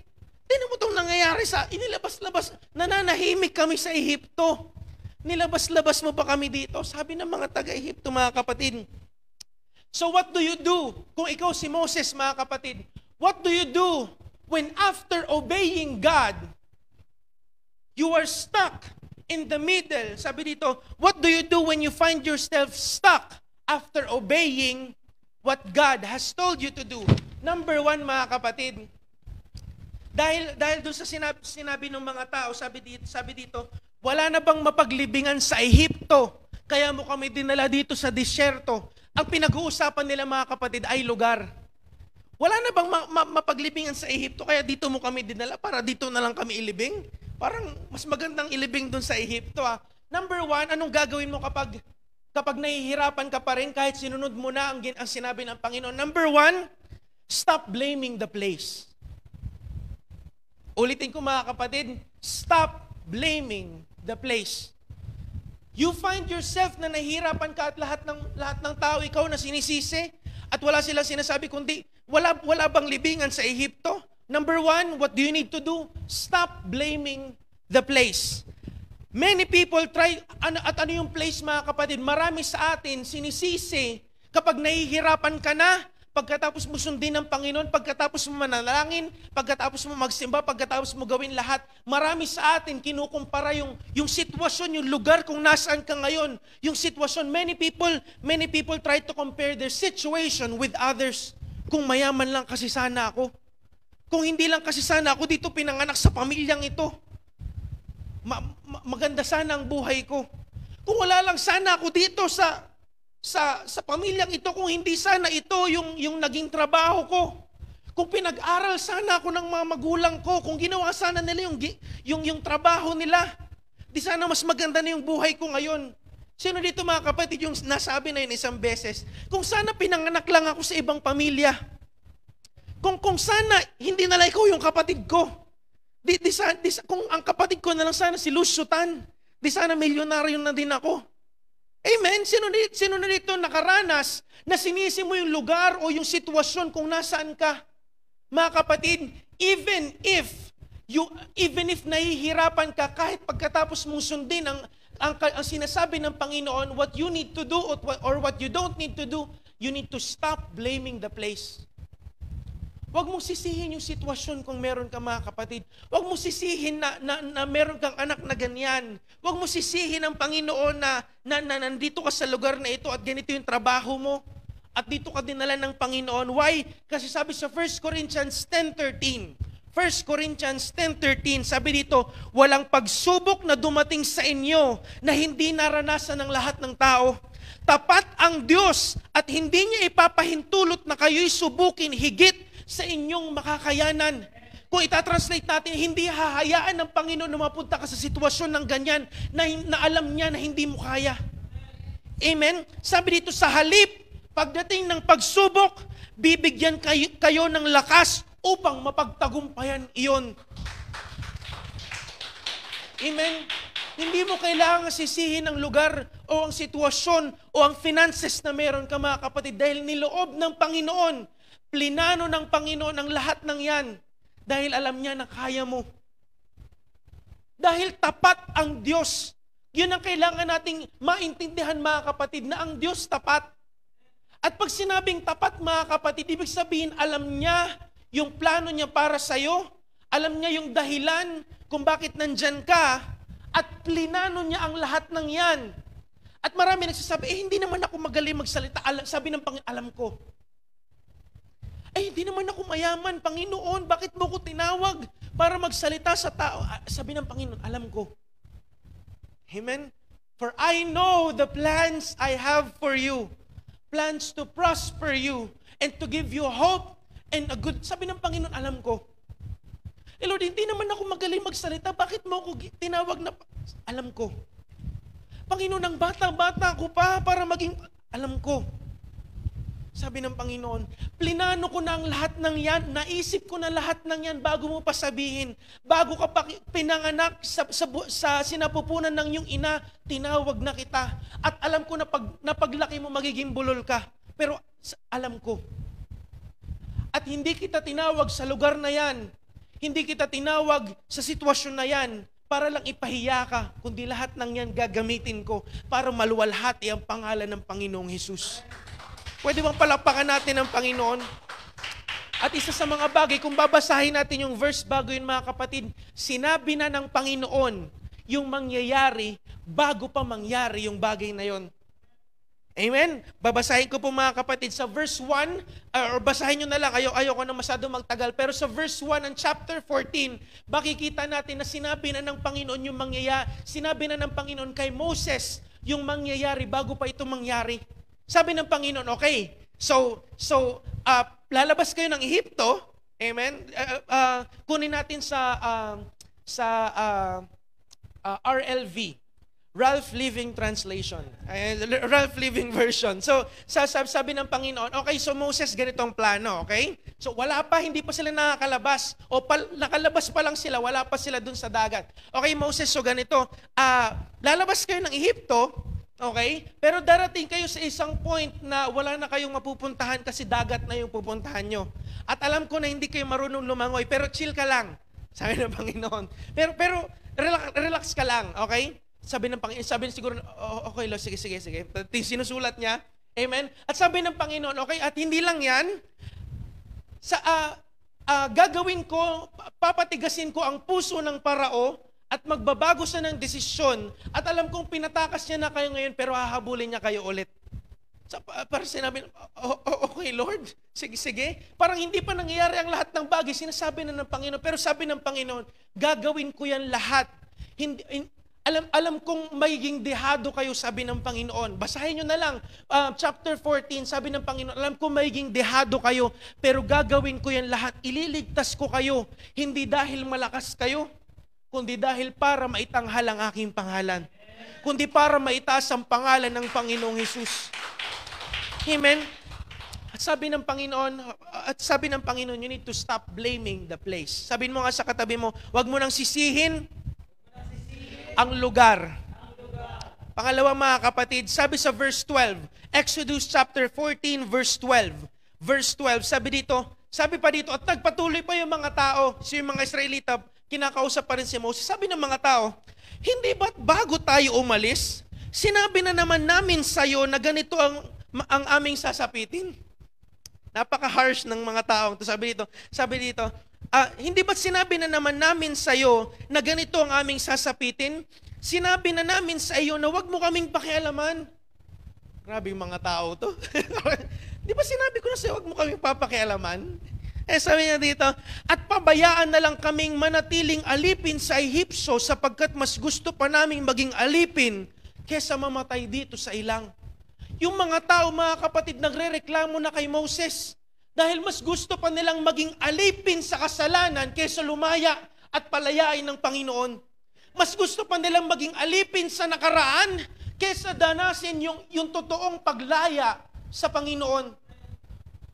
Tingnan mo itong nangyayari sa inilabas-labas. Nananahimik kami sa Ehipto. Nilabas-labas mo pa kami dito. Sabi ng mga taga-Ehipto, mga kapatid. So what do you do? Kung ikaw si Moses, mga kapatid, what do you do when after obeying God, you are stuck in the middle? Sabi dito, what do you do when you find yourself stuck after obeying what God has told you to do? Number 1, mga kapatid, dahil doon sa sinabi ng mga tao, sabi dito, wala na bang mapaglibingan sa Ehipto? Kaya mo kami dinala dito sa disyerto. Ang pinag-uusapan nila, mga kapatid, ay lugar. Wala na bang mapaglibingan sa Ehipto? Kaya dito mo kami dinala para dito na lang kami ilibing? Parang mas magandang ilibing doon sa Ehipto. Number 1, anong gagawin mo kapag nahihirapan ka pa rin kahit sinunod mo na ang sinabi ng Panginoon? Number 1, stop blaming the place. Ulitin ko, mga kapatid, stop blaming the place. You find yourself na nahihirapan ka at lahat ng tao ikaw na sinisisi. At wala silang sinasabi kundi, wala bang libingan sa Ehipto? Number one, what do you need to do? Stop blaming the place. Many people try, ano yung place mga kapatid? Marami sa atin sinisisi kapag nahihirapan ka na, pagkatapos mo sundin ng Panginoon, pagkatapos mo manalangin, pagkatapos mo magsimba, pagkatapos mo gawin lahat, marami sa atin kinukumpara yung sitwasyon, yung lugar kung nasaan ka ngayon, yung sitwasyon. Many people try to compare their situation with others. Kung mayaman lang kasi sana ako. Kung hindi lang kasi sana ako dito pinanganak sa pamilyang ito. Maganda sana ang buhay ko. Kung wala lang sana ako dito sa pamilyang ito, kung hindi sana ito yung naging trabaho ko, kung pinag-aral sana ako ng mga magulang ko, kung ginawa sana nila yung trabaho nila, di sana mas maganda na yung buhay ko ngayon. Sino dito mga kapatid yung nasabi na yun isang beses? Kung sana pinanganak lang ako sa ibang pamilya, kung sana hindi na lang ikaw yung kapatid ko, kung ang kapatid ko na lang sana si Lusutan, di sana milyonaryo na din ako. Amen? Sino na dito nakaranas na sinisi mo yung lugar o yung sitwasyon kung nasaan ka? Mga kapatid, even if nahihirapan ka, kahit pagkatapos mong sundin ang sinasabi ng Panginoon, what you need to do or what you don't need to do, you need to stop blaming the place. Huwag mong sisihin yung sitwasyon kung meron ka mga kapatid. Huwag mong sisihin na meron kang anak na ganyan. Huwag mong sisihin ang Panginoon na nandito ka sa lugar na ito at ganito yung trabaho mo. At dito ka dinala ng Panginoon. Why? Kasi sabi sa 1 Corinthians 10:13. 1 Corinthians 10:13, sabi dito, walang pagsubok na dumating sa inyo na hindi naranasan ng lahat ng tao. Tapat ang Diyos at hindi niya ipapahintulot na kayo'y subukin higit sa inyong makakayanan. Kung itatranslate natin, hindi hahayaan ng Panginoon na mapunta ka sa sitwasyon ng ganyan na alam niya na hindi mo kaya. Amen? Sabi dito, sa halip, pagdating ng pagsubok, bibigyan kayo ng lakas upang mapagtagumpayan iyon. Amen? Hindi mo kailangan sisihin ang lugar o ang sitwasyon o ang finances na meron ka mga kapatid dahil niloob ng Panginoon. Plinano ng Panginoon ang lahat ng yan dahil alam niya na kaya mo. Dahil tapat ang Diyos. Yun ang kailangan nating maintindihan mga kapatid na ang Diyos tapat. At pag sinabing tapat mga kapatid, ibig sabihin alam niya yung plano niya para sa'yo. Alam niya yung dahilan kung bakit nandyan ka at plinano niya ang lahat ng yan. At marami nagsasabi, hindi naman ako magaling magsalita. Sabi ng Panginoon, alam ko. Hindi naman ako mayaman, Panginoon, bakit mo ko tinawag para magsalita sa tao? Sabi ng Panginoon, alam ko. Amen? For I know the plans I have for you. Plans to prosper you and to give you hope and a good... Sabi ng Panginoon, alam ko. Lord, hindi naman ako magaling magsalita, bakit mo ko tinawag na... Alam ko. Panginoon, ang bata-bata ko pa para maging... Alam ko. Sabi ng Panginoon, plinano ko na ang lahat ng yan, naisip ko na lahat ng yan bago mo pa sabihin. Bago ka pa pinanganak sa sinapupunan ng iyong ina, tinawag na kita. At alam ko na paglaki mo magiging bulol ka. Pero alam ko. At hindi kita tinawag sa lugar na yan. Hindi kita tinawag sa sitwasyon na yan para lang ipahiya ka, kundi lahat ng yan gagamitin ko para maluwalhati ang pangalan ng Panginoong Hesus. Pwede bang palakpakan natin ang Panginoon? At isa sa mga bagay, kung babasahin natin yung verse bago yun mga kapatid, sinabi na ng Panginoon yung mangyayari bago pa mangyari yung bagay na yon. Amen? Babasahin ko po mga kapatid sa verse 1, or basahin nyo na lang, ayoko na masyado magtagal, pero sa verse 1 ng chapter 14, makikita natin na sinabi na ng Panginoon yung mangyayari, sinabi na ng Panginoon kay Moses yung mangyayari bago pa ito mangyari. Sabi ng Panginoon, okay, so lalabas kayo ng Ehipto, amen? Kunin natin sa RLV, Ralph Living Translation, Ralph Living Version. So, sabi ng Panginoon, okay, so Moses, ganitong plano, okay? So, hindi pa sila nakakalabas, nakalabas pa lang sila, wala pa sila dun sa dagat. Okay, Moses, so ganito, lalabas kayo ng Ehipto, Okay? Pero darating kayo sa isang point na wala na kayong mapupuntahan kasi dagat na yung pupuntahan nyo. At alam ko na hindi kayo marunong lumangoy, pero chill ka lang. Sabi ng Panginoon. Pero relax ka lang, okay? Sabi ng Panginoon, sabi siguro, okay, Lord, sige. Sinusulat niya, amen? At sabi ng Panginoon, okay, at hindi lang yan, gagawin ko, papatigasin ko ang puso ng parao at magbabago siya ng desisyon. At alam kong pinatakas niya na kayo ngayon pero hahabulin niya kayo ulit. Para sinabi, okay Lord, sige. Parang hindi pa nangyayari ang lahat ng bagay. Sinasabi na ng Panginoon. Pero sabi ng Panginoon, gagawin ko yan lahat. Alam kong magiging dehado kayo, sabi ng Panginoon. Basahin nyo na lang, chapter 14, sabi ng Panginoon, alam kong magiging dehado kayo, pero gagawin ko yan lahat. Ililigtas ko kayo, hindi dahil malakas kayo, kundi dahil para maitanghal ang aking pangalan. Kundi para maitaas ang pangalan ng Panginoong Hesus. Amen? At sabi ng Panginoon, you need to stop blaming the place. Sabihin mo nga sa katabi mo, wag mo nang sisihin ang lugar. Pangalawa mga kapatid, sabi sa verse 12, Exodus chapter 14 verse 12. Verse 12, sabi pa dito, at nagpatuloy pa yung mga tao, yung mga Israelita, kinakausap pa rin si Moses. Sabi ng mga tao, hindi ba't bago tayo umalis? Sinabi na naman namin sa'yo na ganito ang aming sasapitin. Napaka-harsh ng mga taong to. Sabi dito, hindi ba't sinabi na naman namin sa'yo na ganito ang aming sasapitin? Sinabi na namin sa iyo na wag mo kaming pakialaman. Grabe yung mga tao to. Di ba sinabi ko na sa'yo, wag mo kaming papakialaman? Sabi niya dito, at pabayaan na lang kaming manatiling alipin sa Ehipsyo sapagkat mas gusto pa naming maging alipin kesa mamatay dito sa ilang. Yung mga tao, mga kapatid, nagrereklamo na kay Moses dahil mas gusto pa nilang maging alipin sa kasalanan kesa lumaya at palayain ng Panginoon. Mas gusto pa nilang maging alipin sa nakaraan kesa danasin yung totoong paglaya sa Panginoon.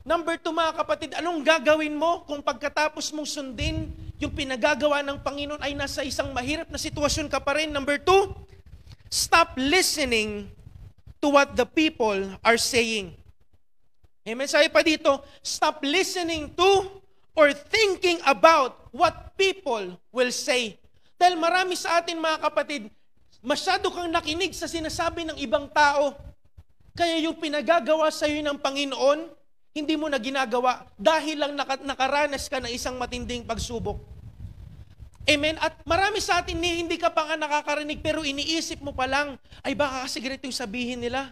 Number 2 mga kapatid, anong gagawin mo kung pagkatapos mong sundin yung pinagagawa ng Panginoon ay nasa isang mahirap na sitwasyon ka pa rin? Number 2, stop listening to what the people are saying. Amen. Sabi pa dito, stop listening to or thinking about what people will say. Dahil marami sa atin mga kapatid, masyado kang nakinig sa sinasabi ng ibang tao. Kaya yung pinagagawa sa iyo ng Panginoon, hindi mo na ginagawa dahil lang nakaranas ka ng isang matinding pagsubok. Amen? At marami sa atin hindi ka pa nga nakakarinig pero iniisip mo pa lang, ay baka kasi ganito yung sabihin nila.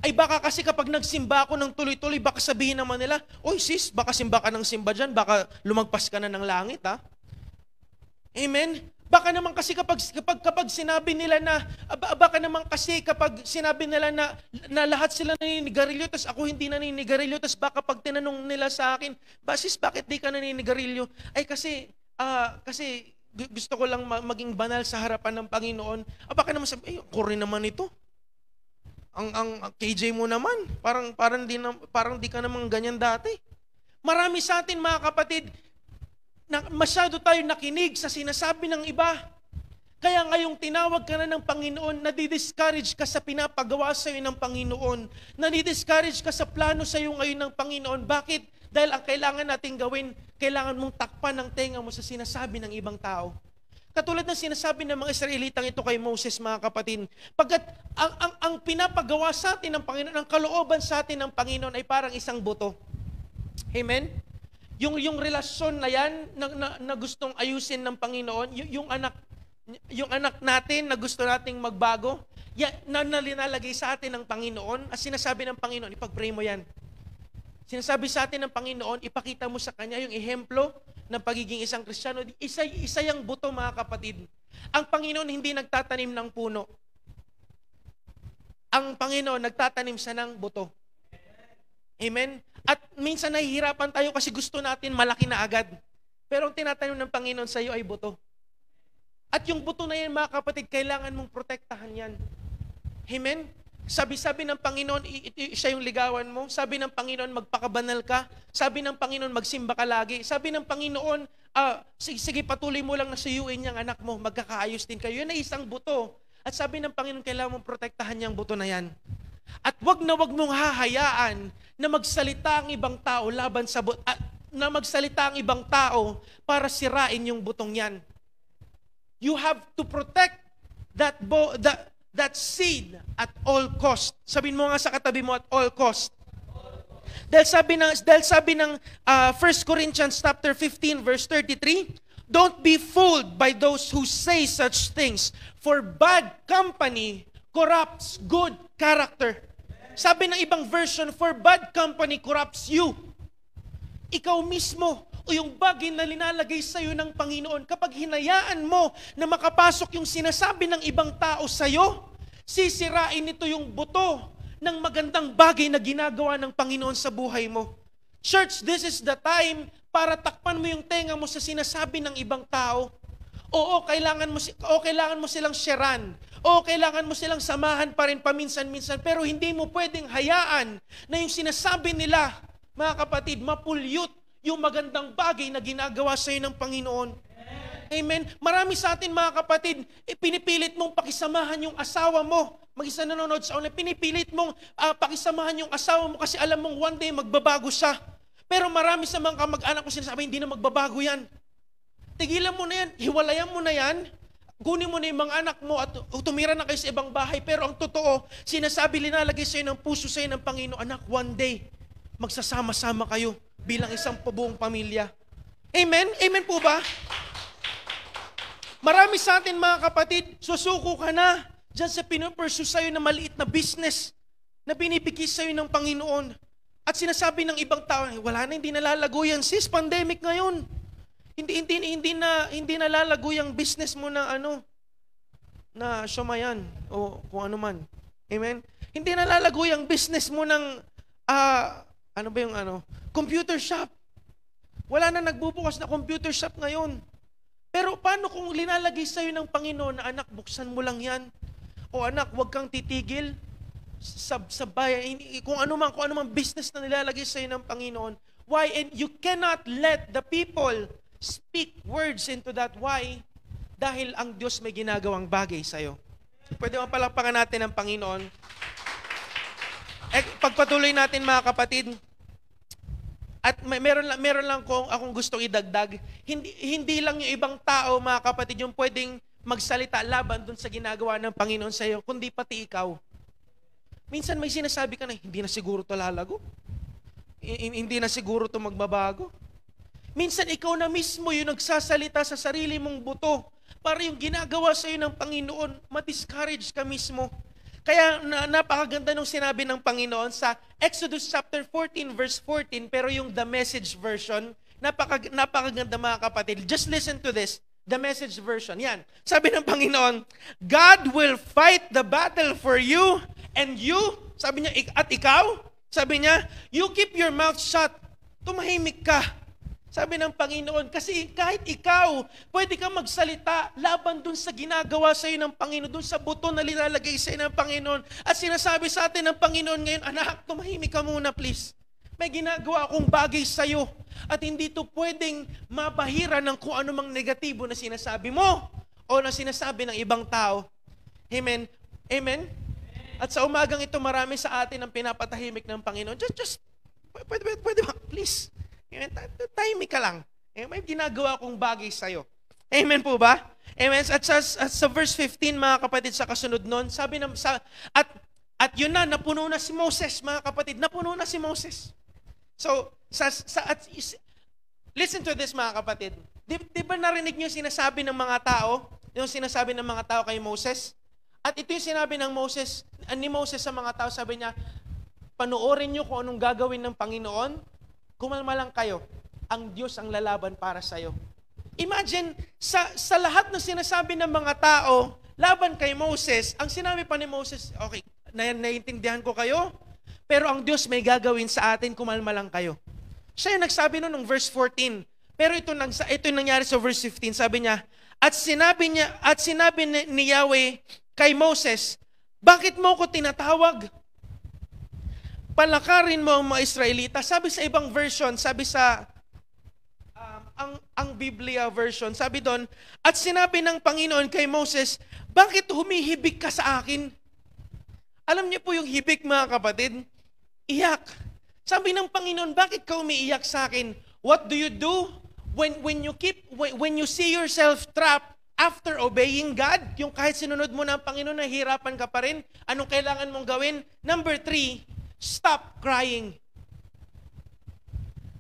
Ay baka kasi kapag nagsimba ako ng tuloy-tuloy, baka sabihin naman nila, oy sis, baka simba ka ng simba dyan, baka lumagpas ka na ng langit ha. Amen? Baka naman kasi kapag sinabi nila na, baka naman kasi kapag sinabi nila na lahat sila naninigarilyo, tas ako hindi naninigarilyo, tas baka pag tinanong nila sa akin, sis, bakit di ka naninigarilyo? Ay kasi gusto ko lang maging banal sa harapan ng Panginoon. Baka naman sabi, ako rin naman ito. Ang KJ mo naman, parang di ka naman ganyan dati. Marami sa atin mga kapatid, masyado tayo nakinig sa sinasabi ng iba. Kaya ngayong tinawag ka na ng Panginoon, nadi-discourage ka sa pinapagawa sa iyo ng Panginoon. Nadi-discourage ka sa plano sa iyo ngayon ng Panginoon. Bakit? Dahil ang kailangan nating gawin, kailangan mong takpan ng tenga mo sa sinasabi ng ibang tao. Katulad ng sinasabi ng mga Israelitang ito kay Moses, mga kapatid. Pagkat ang pinapagawa sa atin ng Panginoon, ang kalooban sa atin ng Panginoon ay parang isang buto. Amen? Yung relasyon na yan na gustong ayusin ng Panginoon, yung anak natin na gusto nating magbago, na nalinalagay sa atin ng Panginoon, at sinasabi ng Panginoon, ipag-pray mo yan. Sinasabi sa atin ng Panginoon, ipakita mo sa Kanya yung ehemplo ng pagiging isang Kristiyano. Isa yung buto, mga kapatid. Ang Panginoon hindi nagtatanim ng puno. Ang Panginoon nagtatanim sa ng buto. Amen? At minsan nahihirapan tayo kasi gusto natin malaki na agad. Pero ang tinatanim ng Panginoon sa iyo ay buto. At yung buto na yan, mga kapatid, kailangan mong protektahan yan. Amen? Sabi ng Panginoon, siya yung ligawan mo. Sabi ng Panginoon, magpakabanal ka. Sabi ng Panginoon, magsimba ka lagi. Sabi ng Panginoon, sige, patuloy mo lang na suyuin niyang anak mo, magkakaayos din kayo. Yan ay isang buto. At sabi ng Panginoon, kailangan mong protektahan niyang buto na yan. At wag mong hahayaan na magsalita ang ibang tao laban sa na magsalita ang ibang tao para sirain yung butong yan. You have to protect that seed at all cost. Sabihin mo nga sa katabi mo, at all cost. Dahil sabi ng 1 Corinthians chapter 15 verse 33, don't be fooled by those who say such things, for bad company corrupts good character. Sabi ng ibang version, for bad company corrupts you. Ikaw mismo o yung bagay na linalagay sa iyo ng Panginoon, kapag hinayaan mo na makapasok yung sinasabi ng ibang tao sa iyo, sisirain nito yung buto ng magandang bagay na ginagawa ng Panginoon sa buhay mo. Church, this is the time para takpan mo yung tenga mo sa sinasabi ng ibang tao. Oo, kailangan mo silang sharean. Oo, kailangan mo silang samahan pa rin paminsan-minsan. Pero hindi mo pwedeng hayaan na yung sinasabi nila, mga kapatid, mapulyut yung magandang bagay na ginagawa sa iyo ng Panginoon. Amen. Marami sa atin, mga kapatid, pinipilit mong pakisamahan yung asawa mo. Mag-isa nanonood sa online, pinipilit mong pakisamahan yung asawa mo kasi alam mong one day magbabago siya. Pero marami sa mga kamag-anak ko sinasabi, hindi na magbabago yan. Tigilan mo na yan, hiwalayan mo na yan, kunin mo na yung mga anak mo at tumira na kayo sa ibang bahay. Pero ang totoo, sinasabi, linalagay sa iyo ng puso sa iyo ng Panginoon, anak, one day, magsasama-sama kayo bilang isang buong pamilya. Amen? Amen po ba? Marami sa atin, mga kapatid, susuko ka na dyan sa pinupursue sa'yo na maliit na business na binibigay sa'yo ng Panginoon. At sinasabi ng ibang tao, wala na, hindi nalalago yan. Sis, pandemic ngayon. Hindi nalalago yung business mo na na siyomayan o kung ano man. Amen? Hindi nalalago yung business mo ng computer shop. Wala na nagbubukas na computer shop ngayon. Pero paano kung linalagay sa'yo ng Panginoon na anak, buksan mo lang yan? O anak, huwag kang titigil sa bayan. Kung ano man business na nilalagay sa'yo ng Panginoon. Why? And you cannot let the people speak words into that. Why? Dahil ang Diyos may ginagawang bagay sa'yo. Pwede mapalakpakan natin ang Panginoon. Pagpatuloy natin, mga kapatid. At meron lang akong gustong idagdag. Hindi lang yung ibang tao, mga kapatid, yung pwedeng magsalita laban dun sa ginagawa ng Panginoon sa iyo, kundi pati ikaw. Minsan may sinasabi ka na, hindi na siguro to lalago. Hindi na siguro to magbabago. Minsan ikaw na mismo yung nagsasalita sa sarili mong buto para yung ginagawa sa iyo ng Panginoon, ma-discourage ka mismo. Kaya napakaganda nung sinabi ng Panginoon sa Exodus chapter 14 verse 14, pero yung The Message version, napakaganda, mga kapatid. Just listen to this, The Message version. Yan. Sabi ng Panginoon, God will fight the battle for you, and you, sabi niya, at ikaw, sabi niya, you keep your mouth shut. Tumahimik ka. Sabi ng Panginoon, kasi kahit ikaw, pwede kang magsalita laban dun sa ginagawa sa iyo ng Panginoon, dun sa buto na linalagay sa iyo ng Panginoon. At sinasabi sa atin ng Panginoon ngayon, anak, tumahimik ka muna please. May ginagawa akong bagay sa iyo. At hindi to pwedeng mabahira ng kung anumang negatibo na sinasabi mo o na sinasabi ng ibang tao. Amen? Amen? At sa umagang ito, marami sa atin ang pinapatahimik ng Panginoon. Pwede ba? Please. Amen. Tahimik ka lang. May ginagawa akong bagay sa'yo. Amen po ba? Amen. At sa verse 15, mga kapatid, sa kasunod nun, sabi at yun na, napuno na si Moses, mga kapatid. Napuno na si Moses. So, listen to this, mga kapatid. Di ba narinig niyo yung sinasabi ng mga tao? Yung sinasabi ng mga tao kay Moses? At ito yung sinabi ni Moses sa mga tao, sabi niya, panoorin niyo kung anong gagawin ng Panginoon. Kumalma lang kayo, ang Diyos ang lalaban para sa'yo. Imagine, sa lahat ng sinasabi ng mga tao, laban kay Moses, ang sinabi pa ni Moses, okay, naiintindihan ko kayo, pero ang Diyos may gagawin sa atin, kumalma lang kayo. Siya yung nagsabi nun ng verse 14, pero ito nangyari sa verse 15, sabi niya, at sinabi ni Yahweh kay Moses, bakit mo ko tinatawag? Palakarin mo ang mga Israelita. Sabi sa ibang version, sabi sa ang Biblia version. Sabi doon, at sinabi ng Panginoon kay Moses, bakit humihibik ka sa akin? Alam niyo po yung hibik, mga kapatid? Iyak. Sabi ng Panginoon, bakit ka umiiyak sa akin? What do you do when you see yourself trapped after obeying God? Yung kahit sinunod mo na ang Panginoon, nahihirapan ka pa rin. Anong kailangan mong gawin? Number 3, stop crying.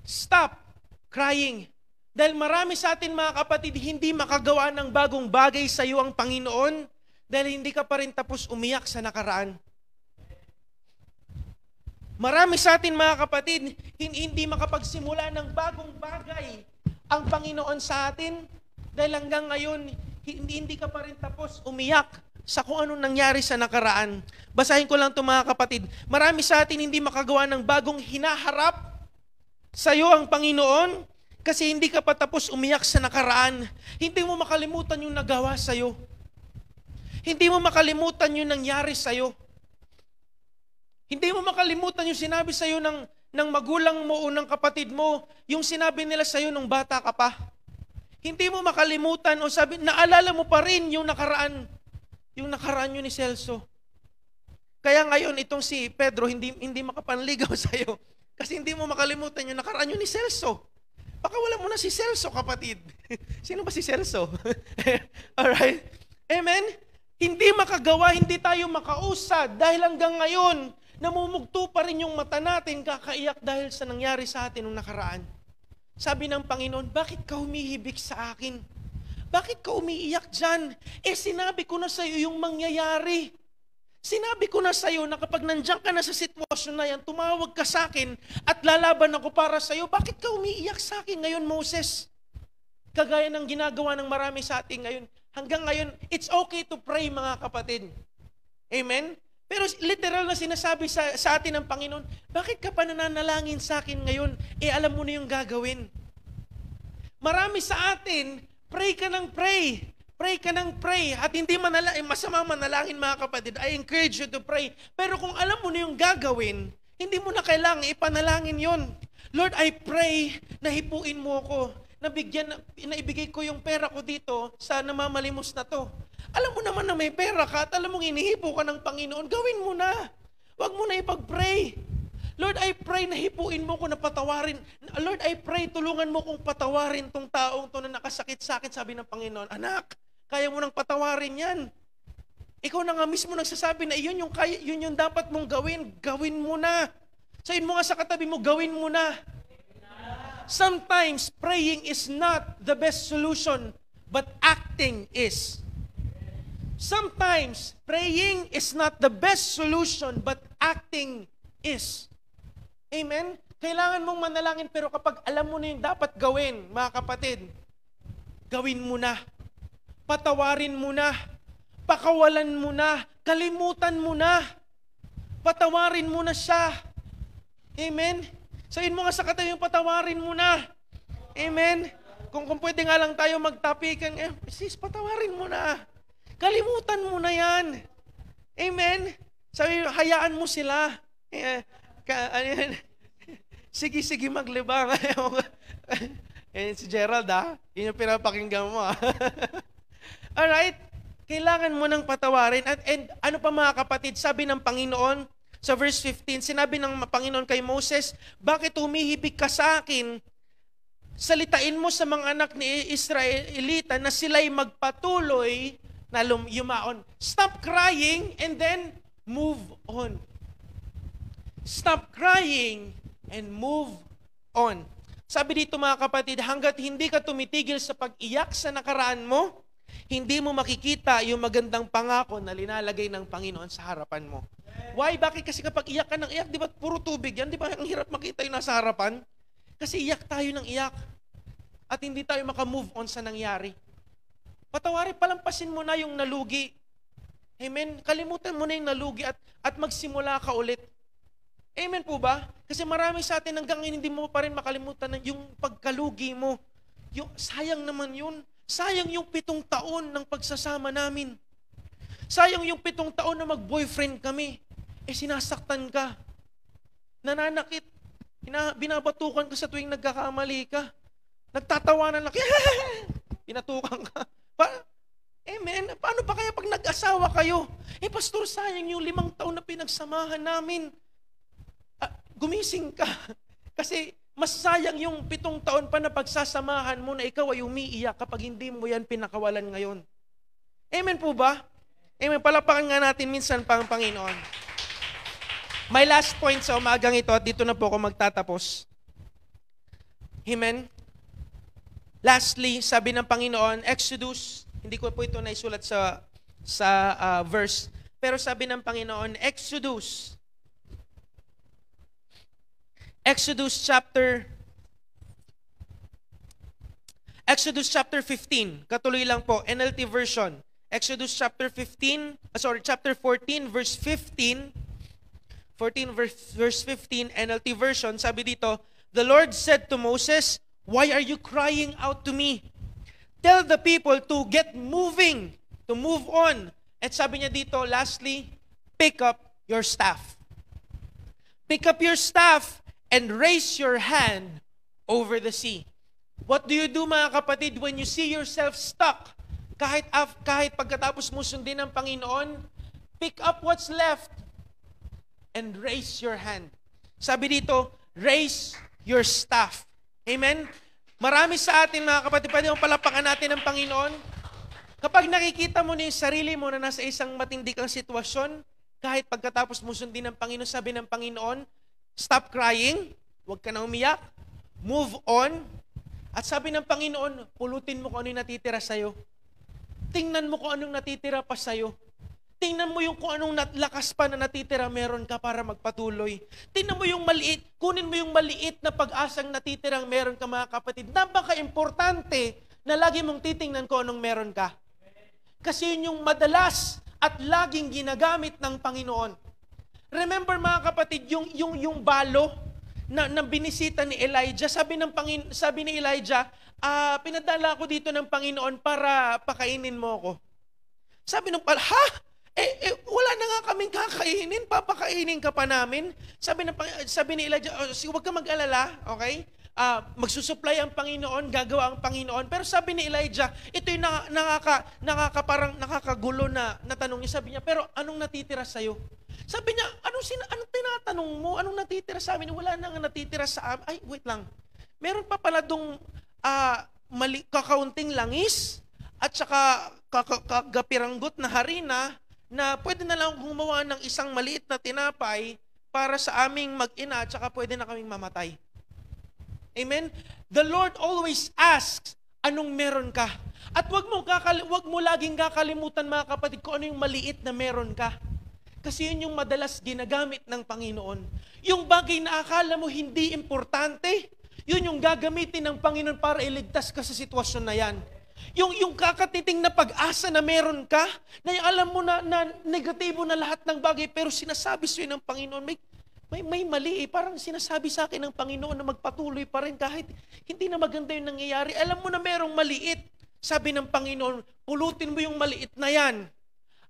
Stop crying. Dahil marami sa atin, mga kapatid, hindi makagawa ng bagong bagay sa iyo ang Panginoon dahil hindi ka pa rin tapos umiyak sa nakaraan. Marami sa atin, mga kapatid, hindi makapagsimula ng bagong bagay ang Panginoon sa atin dahil hanggang ngayon, hindi ka pa rin tapos umiyak sa kung anong nangyari sa nakaraan. Basahin ko lang ito, mga kapatid. Marami sa atin hindi makagawa ng bagong hinaharap sa iyo ang Panginoon kasi hindi ka pa tapos umiyak sa nakaraan. Hindi mo makalimutan yung nagawa sa iyo. Hindi mo makalimutan yung nangyari sa iyo. Hindi mo makalimutan yung sinabi sa iyo ng magulang mo o ng kapatid mo, yung sinabi nila sa iyo nung bata ka pa. Hindi mo makalimutan o naalala mo pa rin yung nakaraan yun ni Celso. Kaya ngayon itong si Pedro hindi makapanligaw sa iyo. Kasi hindi mo makalimutan yung nakaraan yun ni Celso. Baka wala mo na si Celso, kapatid. Sino ba si Celso? Alright? Amen? Hindi makagawa, hindi tayo makausad dahil hanggang ngayon, namumugto pa rin yung mata natin, kakaiyak dahil sa nangyari sa atin nung nakaraan. Sabi ng Panginoon, bakit ka humihibik sa akin? Bakit ka umiiyak dyan? Sinabi ko na sa iyo yung mangyayari. Sinabi ko na sa iyo na kapag nandiyan ka na sa sitwasyon na yan, tumawag ka sa akin at lalaban ako para sa iyo. Bakit ka umiiyak sa akin ngayon, Moses? Kagaya ng ginagawa ng marami sa atin ngayon. Hanggang ngayon, it's okay to pray, mga kapatid. Amen? Pero literal na sinasabi sa atin ng Panginoon, bakit ka pa nananalangin sa akin ngayon? Alam mo na yung gagawin. Marami sa atin, pray ka ng pray. Pray ka ng pray. At hindi masama manalangin, mga kapatid. I encourage you to pray. Pero kung alam mo na yung gagawin, hindi mo na kailangan ipanalangin yon. Lord, I pray na hipuin mo ako. Naibigay ko yung pera ko dito sa namamalimos na to. Alam mo naman na may pera ka at alam mong inihipo ka ng Panginoon, gawin mo na. Huwag mo na ipag-pray. Lord, I pray na hipuin mo ko na patawarin. Lord, I pray tulungan mo kong patawarin tong taong to na nakasakit sa akin, sabi ng Panginoon. Anak, kaya mo nang patawarin yan. Ikaw na nga mismo nagsasabi na yun yung dapat mong gawin. Gawin mo na. Sabihin mo nga sa katabi mo, gawin mo na. Sometimes, praying is not the best solution, but acting is. Sometimes, praying is not the best solution, but acting is. Amen? Kailangan mong manalangin, pero kapag alam mo na yung dapat gawin, mga kapatid, gawin mo na. Patawarin mo na. Pakawalan mo na. Kalimutan mo na. Patawarin mo na siya. Amen? Sabihin mo nga sa katabi yung patawarin mo na. Amen? Kung pwede nga lang tayo magtapikan, sis, patawarin mo na. Kalimutan mo na yan. Amen? Sabi, hayaan mo sila. Sige, maglibang. Si Gerald, yun yung pinapakinggan mo. Alright? Kailangan mo nang patawarin. And ano pa, mga kapatid, sabi ng Panginoon, sa verse 15, sinabi ng Panginoon kay Moses, bakit humihibik ka sa akin? Salitain mo sa mga anak ni Israelita na sila'y magpatuloy na yumaon. Stop crying and then move on. Stop crying and move on. Sabi dito, mga kapatid, hanggat hindi ka tumitigil sa pag-iyak sa nakaraan mo, hindi mo makikita yung magandang pangako na linalagay ng Panginoon sa harapan mo. Why? Bakit? Kasi kapag iyak ka ng iyak, di ba puro tubig yan? Di ba ang hirap makita yung nasa harapan? Kasi iyak tayo ng iyak. At hindi tayo makamove on sa nangyari. Patawarin, palampasin mo na yung nalugi. Amen? Kalimutan mo na yung nalugi at magsimula ka ulit. Amen po ba? Kasi marami sa atin hanggang hindi mo pa rin makalimutan yung pagkalugi mo. Sayang naman yun. Sayang yung 7 taon ng pagsasama namin. Sayang yung 7 taon na mag-boyfriend kami. Sinasaktan ka. Nananakit. Binabatukan ka sa tuwing nagkakamali ka. Nagtatawanan lang, pinatukan ka. Amen. Paano pa kaya pag nag-asawa kayo? Pastor, sayang yung 5 taon na pinagsamahan namin. Gumising ka. Kasi mas sayang yung 7 taon pa na pagsasamahan mo na ikaw ay umiiyak kapag hindi mo yan pinakawalan ngayon. Amen po ba? Amen. Palapakan nga natin minsan pa ang Panginoon. My last point sa umagang ito, at dito na po ako magtatapos. Amen. Lastly, sabi ng Panginoon, Exodus, hindi ko po ito naisulat sa verse, pero sabi ng Panginoon, Exodus chapter 15, katuloy lang po, NLT version. Exodus chapter 14, verse 15, verse 15, NLT version, sabi dito, the Lord said to Moses, why are you crying out to me? Tell the people to get moving, to move on. At sabi niya dito, lastly, pick up your staff. Pick up your staff and raise your hand over the sea. What do you do, mga kapatid, when you see yourself stuck? Kahit pagkatapos mo sundin ng Panginoon, pick up what's left and raise your hand. Sabi dito, raise your staff. Amen? Marami sa atin, mga kapatid, pwede mong palapakan natin ng Panginoon. Kapag nakikita mo na yung sarili mo na nasa isang matindi kang sitwasyon, kahit pagkatapos mo sundin ng Panginoon, sabi ng Panginoon, stop crying, huwag ka na umiyak, move on, at sabi ng Panginoon, pulutin mo kung ano yung natitira sa'yo. Tingnan mo kung anong natitira pa sa'yo. Tingnan mo yung kung anong lakas pa na natitira meron ka para magpatuloy. Tingnan mo yung maliit, kunin mo yung maliit na pag-asang natitirang meron ka, mga kapatid. Napaka-importante na lagi mong titingnan kung anong meron ka. Kasi yun yung madalas at laging ginagamit ng Panginoon. Remember, mga kapatid, yung balo na binisita ni Elijah, sabi ni Elijah, pinadala ako dito ng Panginoon para pakainin mo ako. Sabi ng pala, wala na nga kaming kakainin, papakainin ka pa namin. Sabi ni Elijah, huwag ka mag-alala, okay? Magsusupply ang Panginoon, gagawa ang Panginoon. Pero sabi ni Elijah, ito yung nakakagulo na tanong niya. Sabi niya, pero anong natitira sa'yo? Sabi niya, anong tinatanong mo? Anong natitira sa amin? Wala na nga natitira sa amin. Ay, wait lang. Meron pa pala dong kakaunting langis at saka kagapiranggot na harina na pwede na lang gumawa ng isang maliit na tinapay para sa aming mag-ina at saka pwede na kaming mamatay. Amen? The Lord always asks, anong meron ka? At wag mo laging kakalimutan, mga kapatid, kung ano yung maliit na meron ka. Kasi yun yung madalas ginagamit ng Panginoon. Yung bagay na akala mo hindi importante, yun yung gagamitin ng Panginoon para iligtas ka sa sitwasyon na yan. Yung kakatiting na pag-asa na meron ka, na alam mo na negatibo na lahat ng bagay, pero sinasabi sa'yo ng Panginoon, may mali parang sinasabi sa akin ng Panginoon na magpatuloy pa rin kahit hindi na maganda yung nangyayari. Alam mo na merong maliit. Sabi ng Panginoon, pulutin mo yung maliit na yan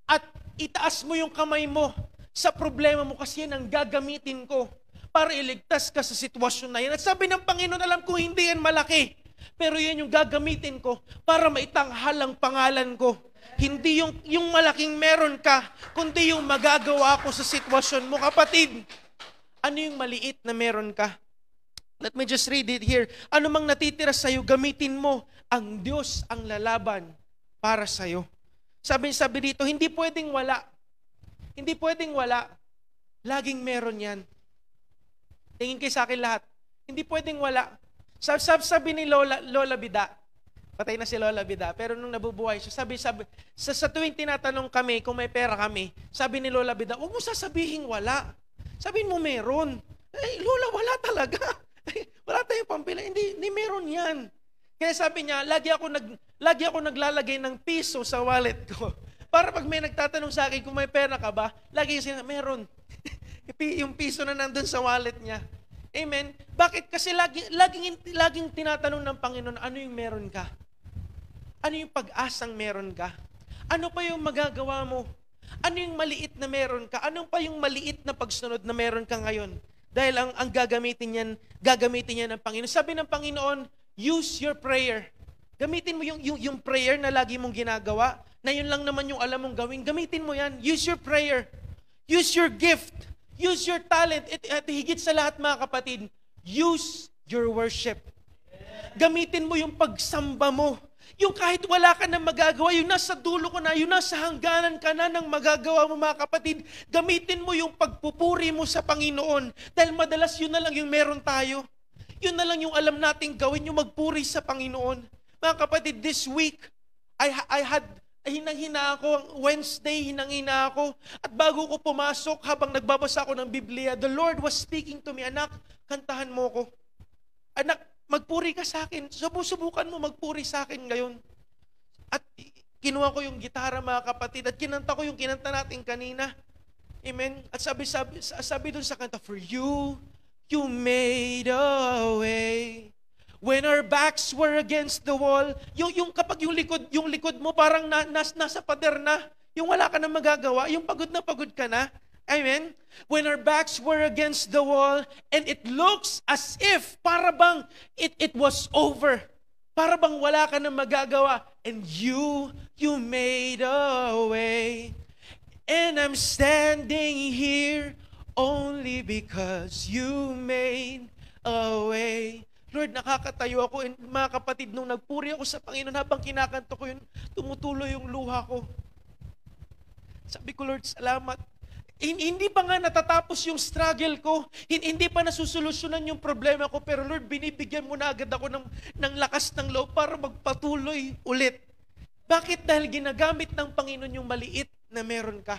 at itaas mo yung kamay mo sa problema mo kasi yan ang gagamitin ko para iligtas ka sa sitwasyon na yan. At sabi ng Panginoon, alam ko hindi yan malaki, pero yan yung gagamitin ko para maitanghal ang pangalan ko. Hindi yung malaking meron ka, kundi yung magagawa ko sa sitwasyon mo. Kapatid, ano yung maliit na meron ka? Let me just read it here. Ano mang natitira sa'yo, gamitin mo. Ang Diyos ang lalaban para sa'yo. Sabi dito, hindi pwedeng wala. Hindi pwedeng wala. Laging meron yan. Tingin kayo sa akin lahat. Hindi pwedeng wala. Sabi ni Lola Bida, patay na si Lola Bida, pero nung nabubuhay siya, sabi sa tuwing tinatanong kami kung may pera kami, sabi ni Lola Bida, huwag mo sasabihin wala. Sabihin mo meron. Lola, wala talaga. Wala tayong pampila. Hindi meron yan. Kaya sabi niya, lagi ako naglalagay ng piso sa wallet ko. Para pag may nagtatanong sa akin kung may pera ka ba, lagi yung meron. Yung piso na nandun sa wallet niya. Amen? Bakit? Kasi laging tinatanong ng Panginoon, ano yung meron ka? Ano yung pag-asang meron ka? Ano pa yung magagawa mo? Ano yung maliit na meron ka? Ano pa yung maliit na pagsunod na meron ka ngayon? Dahil ang gagamitin niya ng Panginoon. Sabi ng Panginoon, use your prayer. Gamitin mo yung prayer na lagi mong ginagawa, na yun lang naman yung alam mong gawin. Gamitin mo yan. Use your prayer. Use your gift. Use your talent. At higit sa lahat mga kapatid, use your worship. Gamitin mo yung pagsamba mo. Yung kahit wala ka na magagawa, yung nasa dulo ko na, yung nasa hangganan ka na ng magagawa mo mga kapatid, gamitin mo yung pagpupuri mo sa Panginoon. Dahil madalas yun na lang yung meron tayo. Yun na lang yung alam nating gawin, yung magpuri sa Panginoon. Mga kapatid, this week, hinang-hina ako, Wednesday, hinang-hina ako. At bago ko pumasok, habang nagbabasa ako ng Biblia, the Lord was speaking to me, anak, kantahan mo ko. Anak, magpuri ka sa akin. Subukan mo magpuri sa akin ngayon. At kinuha ko yung gitara mga kapatid, at kinanta ko yung kinanta natin kanina. Amen? At sabi dun sa kanta, for you made a way. When our backs were against the wall, kapag yung likod mo parang nasa pader na, yung wala ka na magagawa, yung pagod na pagod ka na. Amen? When our backs were against the wall, and it looks as if, para bang it was over. Para bang wala ka na magagawa. And you made a way. And I'm standing here only because you made a way. Lord, nakakatayo ako. And mga kapatid, nung nagpuri ako sa Panginoon, habang kinakanto ko yun, tumutuloy yung luha ko. Sabi ko, Lord, salamat. Hindi pa nga natatapos yung struggle ko. Hindi pa nasusolusyonan yung problema ko. Pero Lord, binibigyan mo na agad ako ng lakas ng loob para magpatuloy ulit. Bakit? Dahil ginagamit ng Panginoon yung maliit na meron ka.